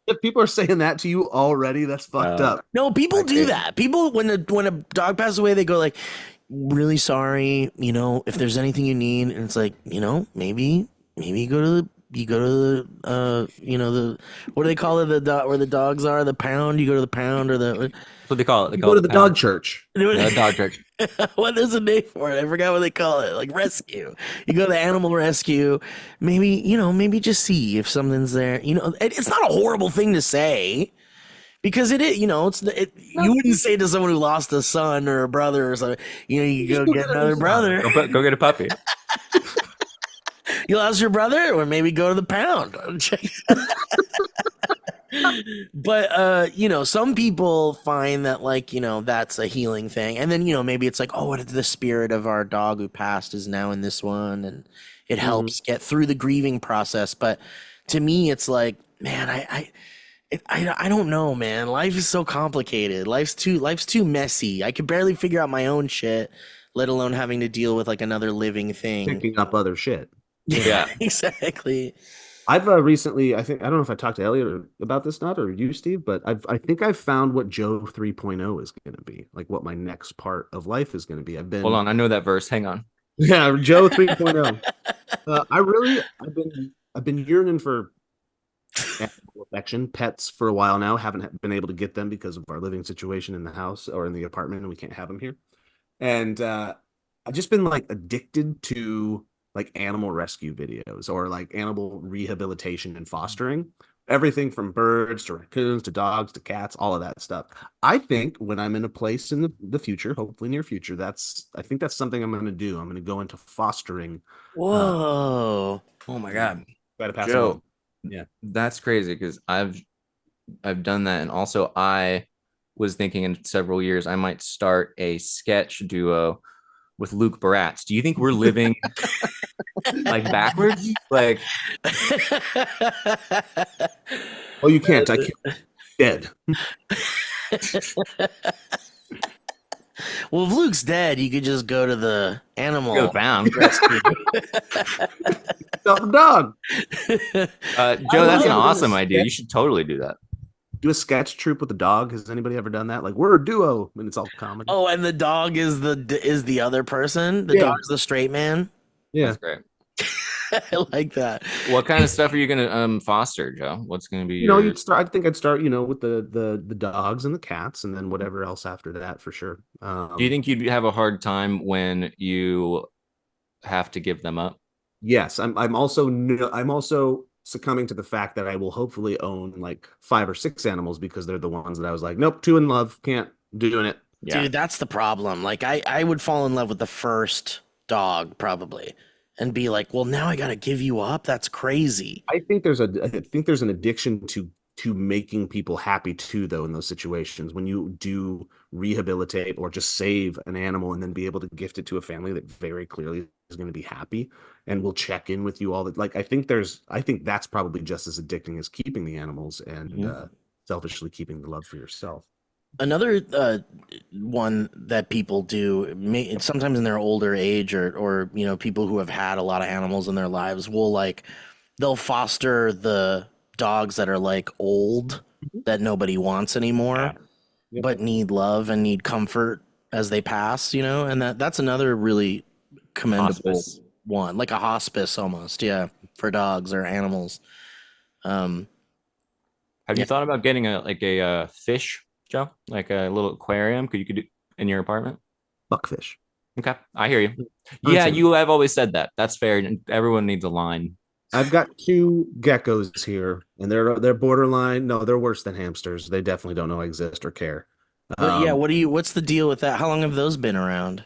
If people are saying that to you already, that's fucked up. No, people do that. People, when a dog passes away, they go like, really sorry, if there's anything you need. And it's like, maybe you go to the the what do they call it, where the dogs are, the pound. You go to the pound, or the What they call it? They You call go it to the pound. dog church. Dog church. What is the name for it? I forgot what they call it. Like rescue. You go to animal rescue. Maybe just see if something's there. It's not a horrible thing to say, because it is. You wouldn't say to someone who lost a son or a brother or something. You go get another brother. Go get a puppy. You lost your brother, or maybe go to the pound. But some people find that like that's a healing thing, and then maybe it's like, oh, what if the spirit of our dog who passed is now in this one, and it helps get through the grieving process. But to me, it's like, man, I don't know, man. Life is so complicated. Life's too messy. I could barely figure out my own shit, let alone having to deal with like another living thing. Picking up other shit. Yeah, exactly. I've recently, I don't know if I talked to Elliott about this, not, or you, Steve, but I think I've found what Joe 3.0 is going to be, like what my next part of life is going to be. Hold on, I know that verse. Hang on. Yeah, Joe 3.0. I've been yearning for affection. Pets for a while now, haven't been able to get them because of our living situation in the house or in the apartment, and we can't have them here. And I've just been like addicted to like animal rescue videos or like animal rehabilitation and fostering. Everything from birds to raccoons to dogs to cats, all of that stuff. I think when I'm in a place in the future, hopefully near future, I think that's something I'm going to do. I'm going to go into fostering. Whoa. Oh my God. Try to pass Joe, along. Yeah. That's crazy because I've done that. And also I was thinking in several years I might start a sketch duo with Luke Baratz. Do you think we're living like backwards? Like, Oh, you can't. I can't. Dead. Well, if Luke's dead, you could just go to the animal go pound. rescue. Dog. Joe, that's an awesome idea. You should totally do that. Do a sketch troupe with a dog. Has anybody ever done that? Like we're a duo, and it's all comedy. Oh, and the dog is the other person. The Yeah. dog's the straight man. Yeah. That's great. I like that. What kind of stuff are you gonna foster, Joe? What's gonna be You know, your... you'd start. I think I'd start. With the dogs and the cats, and then whatever else after that for sure. Do you think you'd have a hard time when you have to give them up? Yes, I'm also succumbing to the fact that I will hopefully own like 5 or 6 animals because they're the ones that I was like, nope, too in love, can't doing it. Yeah. Dude, that's the problem. Like I would fall in love with the first dog probably and be like, well, now I got to give you up. That's crazy. I think there's an addiction to making people happy too, though, in those situations when you do rehabilitate or just save an animal and then be able to gift it to a family that very clearly is going to be happy and will check in with you all that. Like, I think that's probably just as addicting as keeping the animals and selfishly keeping the love for yourself. Another one that people do, sometimes in their older age or people who have had a lot of animals in their lives they'll foster the dogs that are like old that nobody wants anymore, but need love and need comfort as they pass, and that's another really commendable one, like a hospice almost, for dogs or animals. Have you thought about getting a fish, Joe? Like a little aquarium? Could do in your apartment? Buckfish. Okay, I hear you. Yeah, you have always said that. That's fair. Everyone needs a line. I've got 2 geckos here, and they're borderline. No, they're worse than hamsters. They definitely don't know I exist or care. What's the deal with that? How long have those been around?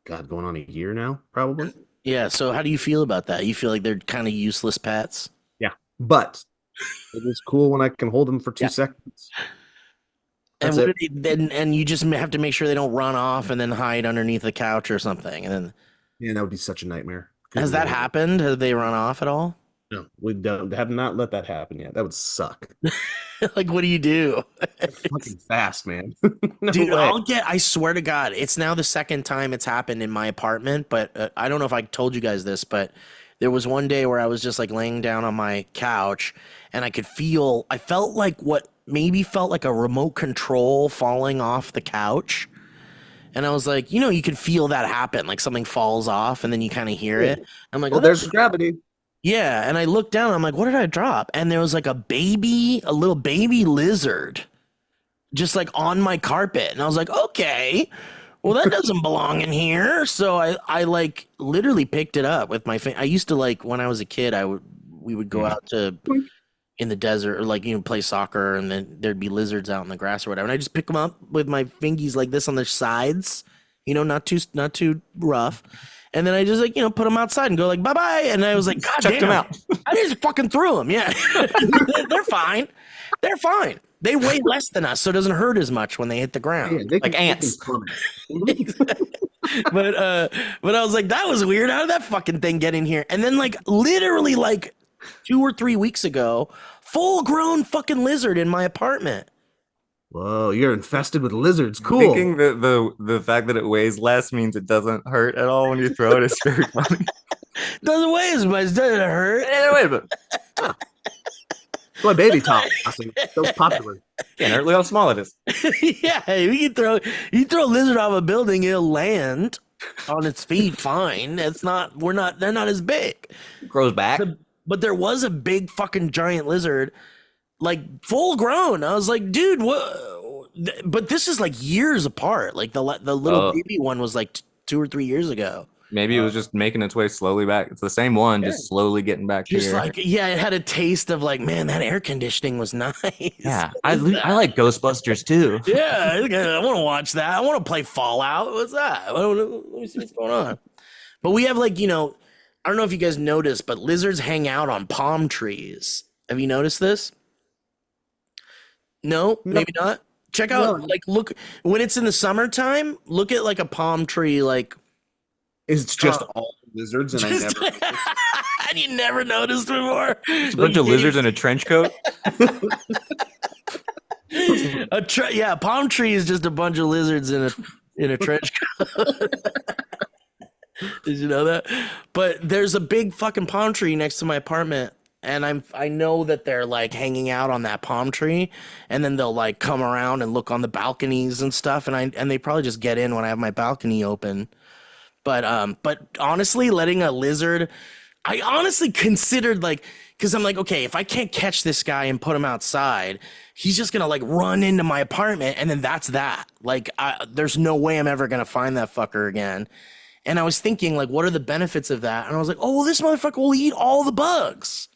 God, going on a year now, probably. Yeah, so how do you feel about that? You feel like they're kind of useless pets? Yeah, but it is cool when I can hold them for 2 seconds. And and you just have to make sure they don't run off and then hide underneath the couch or something. And then that would be such a nightmare. Has that happened? Have they run off at all? No, we have not let that happen yet. That would suck. Like, what do you do? Fucking fast, man. Dude, I swear to God, it's now the second time it's happened in my apartment, but I don't know if I told you guys this, but there was one day where I was just like laying down on my couch and I felt like what maybe felt like a remote control falling off the couch. And I was like, you can feel that happen. Like something falls off and then you kind of hear it. I'm like, well, there's gravity. Yeah. And I looked down. I'm like, what did I drop? And there was like a little baby lizard just like on my carpet. And I was like, okay, well, that doesn't belong in here. So I like literally picked it up with my finger. I used to when I was a kid, we would go out to in the desert or play soccer and then there'd be lizards out in the grass or whatever. And I just pick them up with my fingies like this on their sides, not too rough. And then I just put them outside and go like, bye-bye. And I was like, God Check damn, them out. I just fucking threw them. Yeah. They're fine. They're fine. They weigh less than us, so it doesn't hurt as much when they hit the ground. Yeah, like ants. But I was like, that was weird. How did that fucking thing get in here? And then literally 2 or 3 weeks ago, full-grown fucking lizard in my apartment. Whoa, you're infested with lizards. Cool. Thinking that the fact that it weighs less means it doesn't hurt at all when you throw it is very funny. Doesn't weigh as much. Doesn't it hurt? Hey, wait a minute. My baby top. So popular. Can't hurt. Look how small it is. Yeah, you throw a lizard off a building, it'll land on its feet fine. They're not as big. Grows back. But there was a big fucking giant lizard like full grown. I was like, dude, what? But this is like years apart. Like the little baby one was like 2 or 3 years ago. Maybe it was just making its way slowly back. It's the same one, just slowly getting back to Just here. like, yeah, it had a taste of like, man, that air conditioning was nice. Yeah, I like Ghostbusters too. Yeah, I want to watch that. I want to play Fallout. What's that? Let me see what's going on. But we have like, I don't know if you guys noticed, but lizards hang out on palm trees. Have you noticed this? No, maybe not. Check out, like, look, when it's in the summertime, look at like a palm tree, like. It's just all lizards, and I never. And you never noticed before. It's a bunch of lizards in a trench coat. A palm tree is just a bunch of lizards in a trench coat. Did you know that? But there's a big fucking palm tree next to my apartment, and I know that they're like hanging out on that palm tree, and then they'll like come around and look on the balconies and stuff, and they probably just get in when I have my balcony open. But honestly, letting a lizard, I honestly considered like, because I'm like, okay, if I can't catch this guy and put him outside, he's just gonna like run into my apartment, and then that's that. Like, there's no way I'm ever gonna find that fucker again. And I was thinking, like, what are the benefits of that? And I was like, oh, well, this motherfucker will eat all the bugs.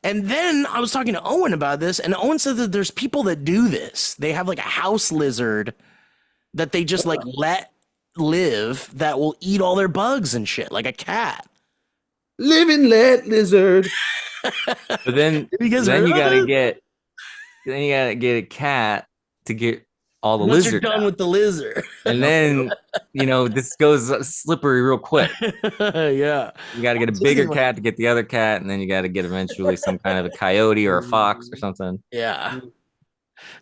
And then I was talking to Owen about this, and Owen said that there's people that do this. They have like a house lizard that they just like let live that will eat all their bugs and shit, like a cat. Live and let lizard. But then you gotta get a cat to get all the Once lizard you're done out. with the lizard. And then this goes slippery real quick. Yeah, You got to get a bigger cat to get the other cat, and then you got to get eventually some kind of a coyote or a fox or something. yeah.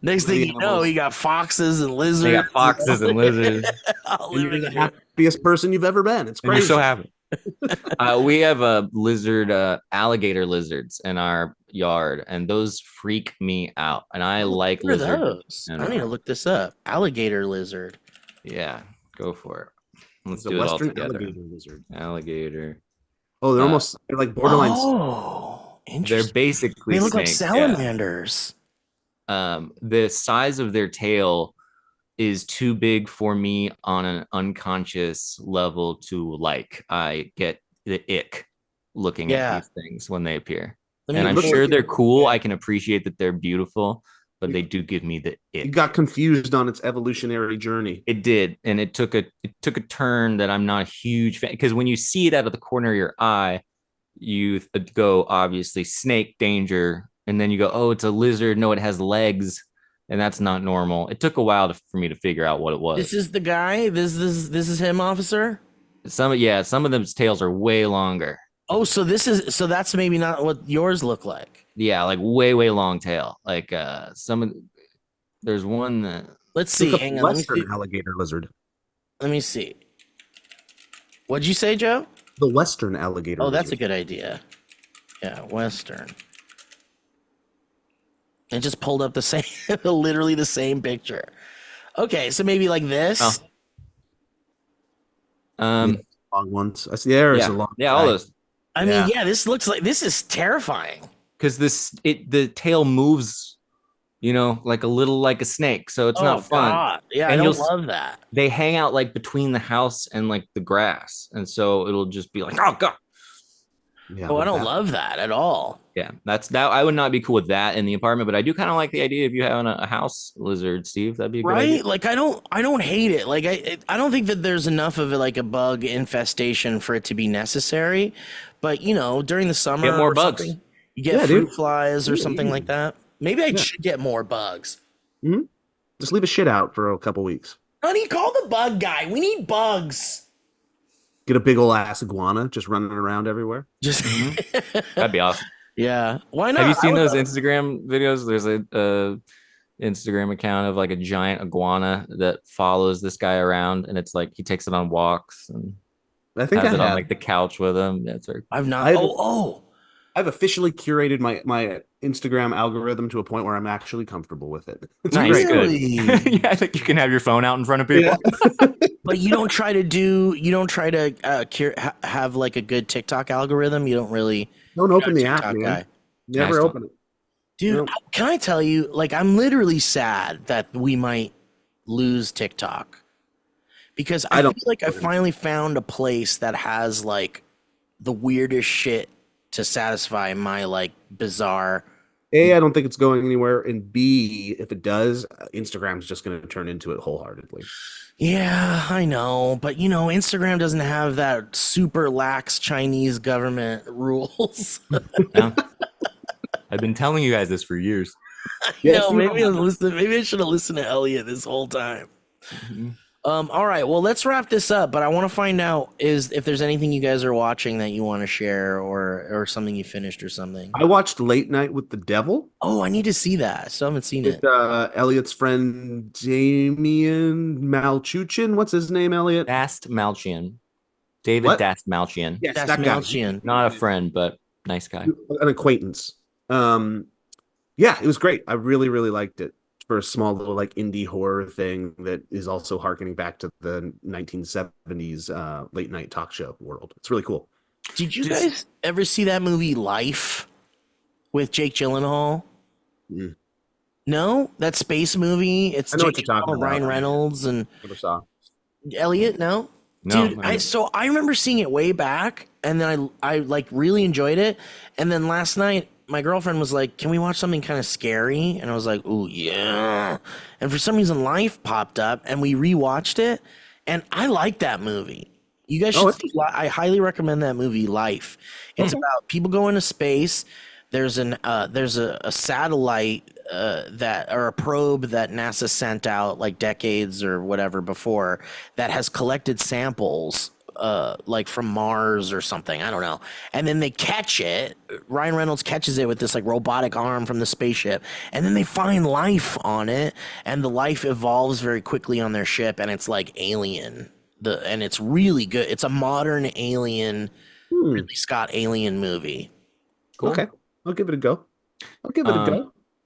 Next thing you know, you got foxes and lizards. They got foxes and lizards. all You're living the in- happiest person you've ever been. It's And you're crazy. so happy. We have a lizard, alligator lizards in our yard, and those freak me out. And I like What are lizards. those? I need to look this up. Alligator lizard. Yeah, go for it. Let's It's a do it all western together. alligator lizard. Alligator. Oh, they're like borderline. Oh, They're interesting. basically They look like snakes, yeah. salamanders. The size of their tail is too big for me on an unconscious level to like. I get the ick looking at these things when they appear. And I'm sure they're cool. I can appreciate that they're beautiful, but they do give me the ick. It got confused on its evolutionary journey. It did, and it took a turn that I'm not a huge fan, because when you see it out of the corner of your eye, you go obviously snake danger, and then you go, oh, it's a lizard. No, it has legs, and that's not normal. It took a while for me to figure out what it was. This is the guy. This is him, officer. Some of them's tails are way longer. Oh, so that's maybe not what yours look like. Yeah, like way long tail. Like there's one that. Let's see. It's a Hang on. western alligator lizard. Let me see. What'd you say, Joe? The western alligator. Oh, that's a lizard. good idea. Yeah, western. It just pulled up the same, literally the same picture. Okay, so maybe like this. long ones. I see there is a long. Yeah, all those. I mean, yeah, this is terrifying. Because the tail moves, like a snake, so it's not fun. God. Yeah, And I you'll don't love that. They hang out like between the house and like the grass, and so it'll just be like, oh god. Yeah, Oh, I don't love that at all. Yeah, that's that. I would not be cool with that in the apartment, but I do kind of like the idea of you having a house lizard, Steve. That'd be a good idea. Right? Like I don't hate it. Like I don't think that there's enough of it, like a bug infestation for it to be necessary. But during the summer, Get more or bugs. something, you get fruit flies or something yeah. like that. Maybe I should get more bugs. Just leave a shit out for a couple weeks. Honey, call the bug guy. We need bugs. Get a big old ass iguana just running around everywhere. Just That'd be awesome. yeah. Why not? Have you seen I would those love- Instagram videos? There's a Instagram account of like a giant iguana that follows this guy around, and it's like he takes it on walks and I think has I it on have. like the couch with him. That's very I've not. I've- I've officially curated my Instagram algorithm to a point where I'm actually comfortable with it. It's nice. great. Really? Good. Yeah, I think you can have your phone out in front of people. But you don't try to have like a good TikTok algorithm. You don't really. Don't open the TikTok app, man. guy. Never Nice. open it. Dude, Nope. can I tell you, like, I'm literally sad that we might lose TikTok because I I feel don't. like I finally found a place that has like the weirdest shit to satisfy my like bizarre. A, I don't think it's going anywhere, and B, if it does, Instagram's just going to turn into it wholeheartedly. Yeah, I know, but you know, Instagram doesn't have that super lax Chinese government rules. Yeah. I've been telling you guys this for years. Yes, No, you maybe have. maybe I should have listened to Elliott this whole time. Mhm. All right, well, let's wrap this up. But I want to find out is if there's anything you guys are watching that you want to share, or something you finished or something. I watched Late Night with the Devil Oh, I need to see that. I still haven't seen with it. Elliott's friend Damian Malchuchin. What's his name, Elliott? Dast Malchian. David What? Dast Malchian. Yes, That's that guy. Malchian. Not a friend, but nice guy. An acquaintance. Yeah, it was great. I really, really liked it for a small little like indie horror thing that is also harkening back to the 1970s late night talk show world. It's really cool. Did you guys ever see that movie Life with Jake Gyllenhaal? Mm. No, that space movie. It's I know what Jake you're talking Gyllenhaal, about. Ryan Reynolds, and Never saw. Elliot. No, No, dude. I remember seeing it way back, and then I like really enjoyed it, and then last night my girlfriend was like, "Can we watch something kind of scary?" And I was like, "Ooh, yeah." And for some reason, Life popped up, and we rewatched it, and I like that movie. You guys should. I highly recommend that movie, Life. It's about people going to space. There's a satellite that or a probe that NASA sent out like decades or whatever before that has collected samples like from Mars or something. I don't know. And then they catch it. Ryan Reynolds catches it with this like robotic arm from the spaceship, and then they find life on it, and the life evolves very quickly on their ship, and it's like Alien. And it's really good. It's a modern Alien, Ridley Scott Alien movie. Cool. Okay, I'll give it a go.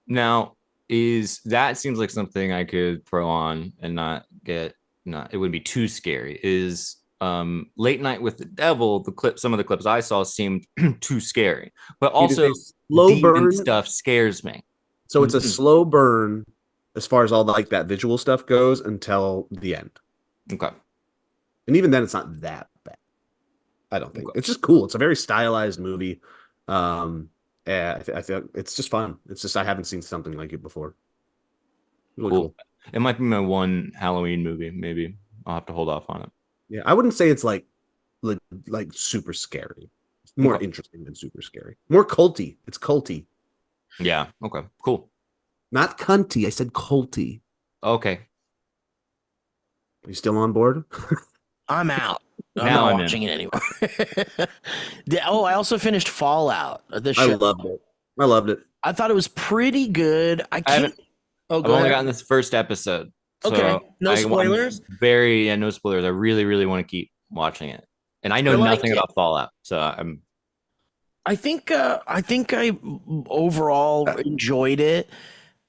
Now, that seems like something I could throw on and not it wouldn't be too scary. Is Late Night with the Devil, some of the clips I saw seemed too scary. But also slow demon burn stuff scares me. So it's a slow burn as far as all like that visual stuff goes until the end. Okay. And even then, it's not that bad. I don't think. It's just cool. It's a very stylized movie. I think it's just fun. It's just I haven't seen something like it before. Really cool. It might be my one Halloween movie. Maybe I'll have to hold off on it. Yeah, I wouldn't say it's like super scary. It's more interesting than super scary. More culty. It's culty. Yeah. Okay. Cool. Not cunty. I said culty. Okay. Are you still on board? I'm out. I'm Now not I'm watching it anymore. I also finished Fallout. The show. I loved it. I thought it was pretty good. I can't. I've only gotten this first episode. So okay. No spoilers? No spoilers. I really, really want to keep watching it. And I know nothing about Fallout. So I think I overall enjoyed it.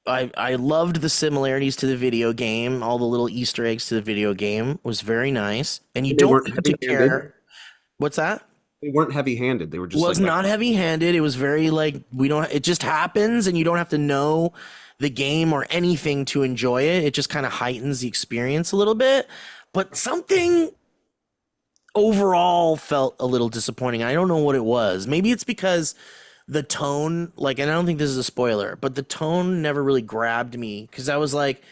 I loved the similarities to the video game. All the little Easter eggs to the video game was very nice. And you don't need to care. What's that? They weren't heavy-handed. They were just. It was not heavy-handed. It was very like it just happens, and you don't have to know the game or anything to enjoy it. It just kind of heightens the experience a little bit. But something overall felt a little disappointing. I don't know what it was. Maybe it's because the tone, like, and I don't think this is a spoiler, but the tone never really grabbed me because I was like,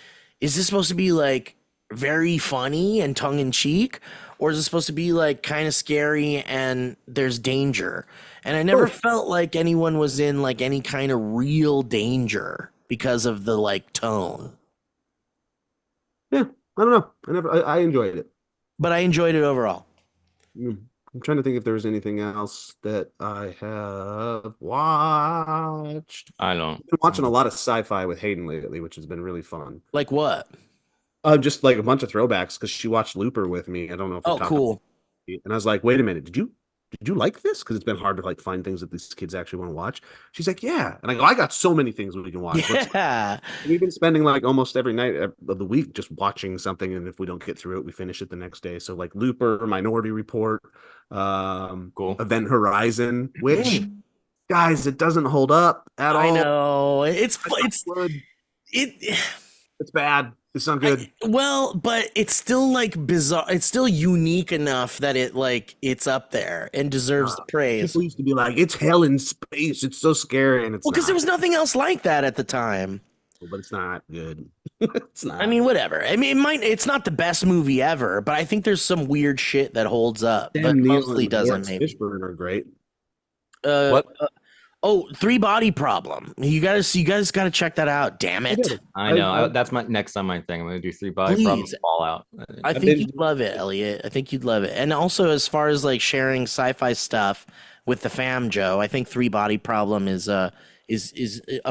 is this supposed to be like very funny and tongue in cheek, or is it supposed to be like kind of scary and there's danger? And I never felt like anyone was in like any kind of real danger because of the like tone. Yeah, I don't know. I enjoyed it, but I enjoyed it overall. I'm trying to think if there was anything else that I have watched. I don't. I've been watching a lot of sci-fi with Hayden lately, which has been really fun. Like what? Just like a bunch of throwbacks because she watched Looper with me. I don't know if. Oh, cool. And I was like, wait a minute, did you like this? Because it's been hard to like find things that these kids actually want to watch. She's like, yeah. And I go, I got so many things we can watch. Yeah. We've been spending like almost every night of the week just watching something. And if we don't get through it, we finish it the next day. So like Looper, Minority Report, cool. Event Horizon, which Guys, it doesn't hold up at all. I know Good. it. It's bad. It's not good. Well, but it's still like bizarre. It's still unique enough that it's up there and deserves the praise. People used to be like, "It's hell in space. It's so scary," and it's Well, because there not. was nothing else like that at the time. But it's not good. It's not. I mean, whatever. I mean, it's not the best movie ever, but I think there's some weird shit that holds up, but Sam Neill mostly and doesn't. Lawrence Maybe. Fishburne are great. What? Oh, Three Body Problem. You guys got to check that out. Damn it! I know. That's my next on my thing. I'm gonna do 3 body Please. problems Fallout. I think you'd love it, Elliot. I think you'd love it. And also, as far as like sharing sci-fi stuff with the fam, Joe, I think Three Body Problem is a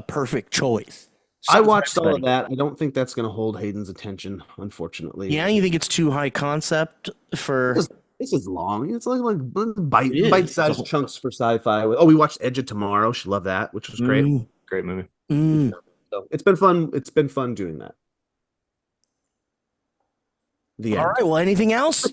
perfect choice. I watched all of that. I don't think that's going to hold Hayden's attention, unfortunately. Yeah, you think it's too high concept for? This is long. It's like bite-sized chunks for sci-fi. Oh, we watched Edge of Tomorrow. She loved that, which was great. Great movie. So it's been fun. It's been fun doing that. All right. Well, anything else?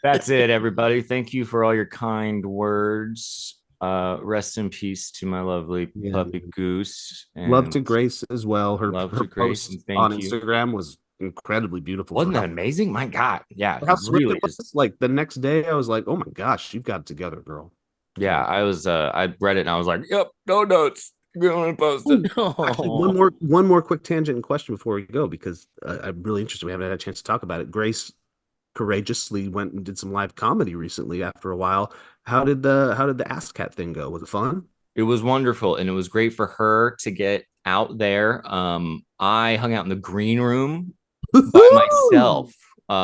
That's it, everybody. Thank you for all your kind words. Rest in peace to my lovely puppy Goose. And love to Grace as well. Her Grace post on Instagram was incredibly beautiful. Wasn't that amazing? My God. Yeah. How really it was. Like the next day I was like, oh my gosh, you've got it together, girl. Yeah, I read it and I was like, yep, no notes. We're gonna post it. Actually, one more quick tangent and question before we go, because I'm really interested. We haven't had a chance to talk about it. Grace courageously went and did some live comedy recently after a while. How did the Ass Cat thing go? Was it fun? It was wonderful, and it was great for her to get out there. I hung out in the green room by myself,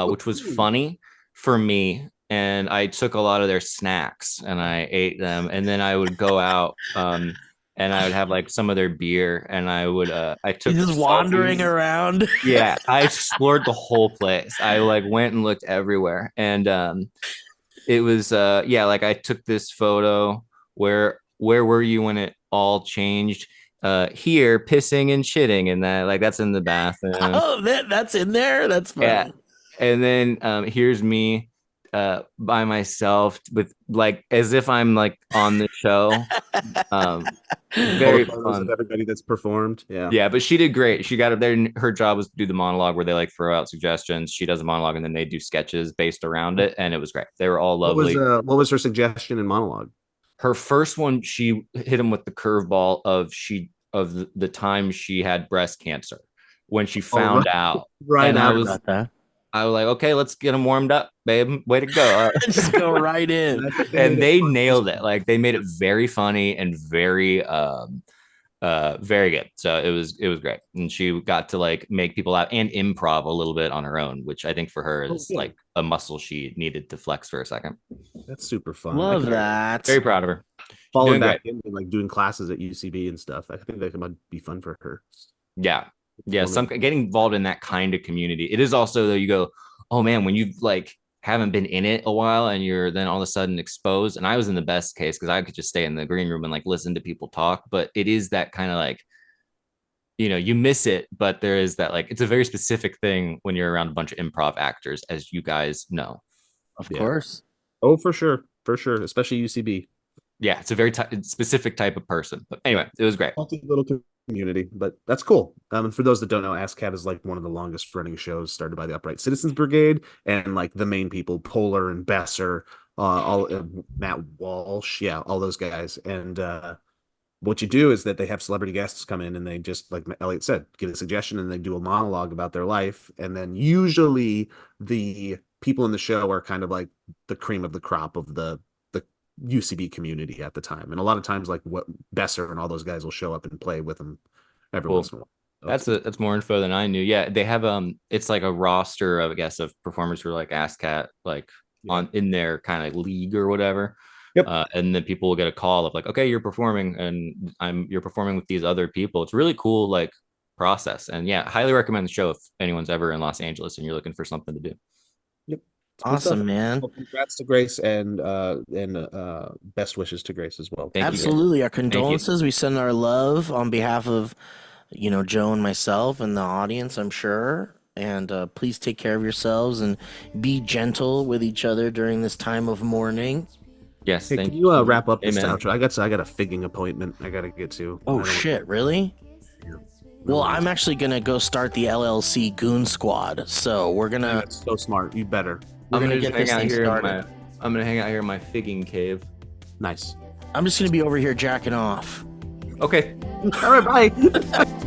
which was funny for me. And I took a lot of their snacks and I ate them, and then I would go out and I would have like some of their beer, and I took just wandering around. Yeah, I explored the whole place. I like went and looked everywhere, and it was like I took this photo. Where were you when it all changed? Here, pissing and shitting, and that's in the bathroom. Oh, that's in there. That's funny. Yeah. And then here's me by myself with like as if I'm like on the show. Very fun of everybody that's performed. Yeah, but she did great. She got up there, and her job was to do the monologue where they like throw out suggestions. She does a monologue, and then they do sketches based around it, and it was great. They were all lovely. What was her suggestion in monologue? Her first one, she hit him with the curveball of the time she had breast cancer when she found out. Right. And I was like, okay, let's get them warmed up, babe. Way to go. Just go right in. And they nailed it. Like they made it very funny and very very good. So it was great. And she got to like make people laugh and improv a little bit on her own, which I think for her is like a muscle she needed to flex for a second. That's super fun. Love that. Very proud of her. Falling back in and like doing classes at UCB and stuff. I think that might be fun for her. Yeah. Getting involved in that kind of community. It is also though, you go, oh man, when you like haven't been in it a while and you're then all of a sudden exposed. And I was in the best case because I could just stay in the green room and like listen to people talk. But it is that kind of like, you miss it, but there is that like it's a very specific thing when you're around a bunch of improv actors, as you guys know. Of course. Oh, for sure, especially UCB. Yeah, it's a very specific type of person. But anyway, it was great. Little community, but that's cool. And for those that don't know, Ass Cat is like one of the longest running shows started by the Upright Citizens Brigade, and like the main people, Poehler and Besser, all Matt Walsh, all those guys. And what you do is that they have celebrity guests come in, and they just, like Elliott said, get a suggestion, and they do a monologue about their life. And then usually the people in the show are kind of like the cream of the crop of the UCB community at the time, and a lot of times like what Besser and all those guys will show up and play with them every once in a while. That's more info than I knew. Yeah, they have it's like a roster of, I guess, of performers who are like Ass Cat, like on in their kind of league or whatever. Yep. And then people will get a call of like, okay, you're performing, and you're performing with these other people. It's a really cool like process, and highly recommend the show if anyone's ever in Los Angeles and you're looking for something to do. Yep. Awesome, man. Well, congrats to Grace, and best wishes to Grace as well. Absolutely. Our condolences. We send our love on behalf of, Joe and myself and the audience, I'm sure. And please take care of yourselves and be gentle with each other during this time of mourning. Yes. Hey, Thank can you wrap up this Amen. outro? I got a figging appointment I gotta get to. Oh shit, really? Well, I'm actually gonna go start the LLC Goon Squad, so we're gonna. That's so smart. You better. I'm gonna gonna just get this hang out thing here started. I'm gonna hang out here in my figging cave. Nice. I'm just gonna be over here jacking off. Okay. All right, bye.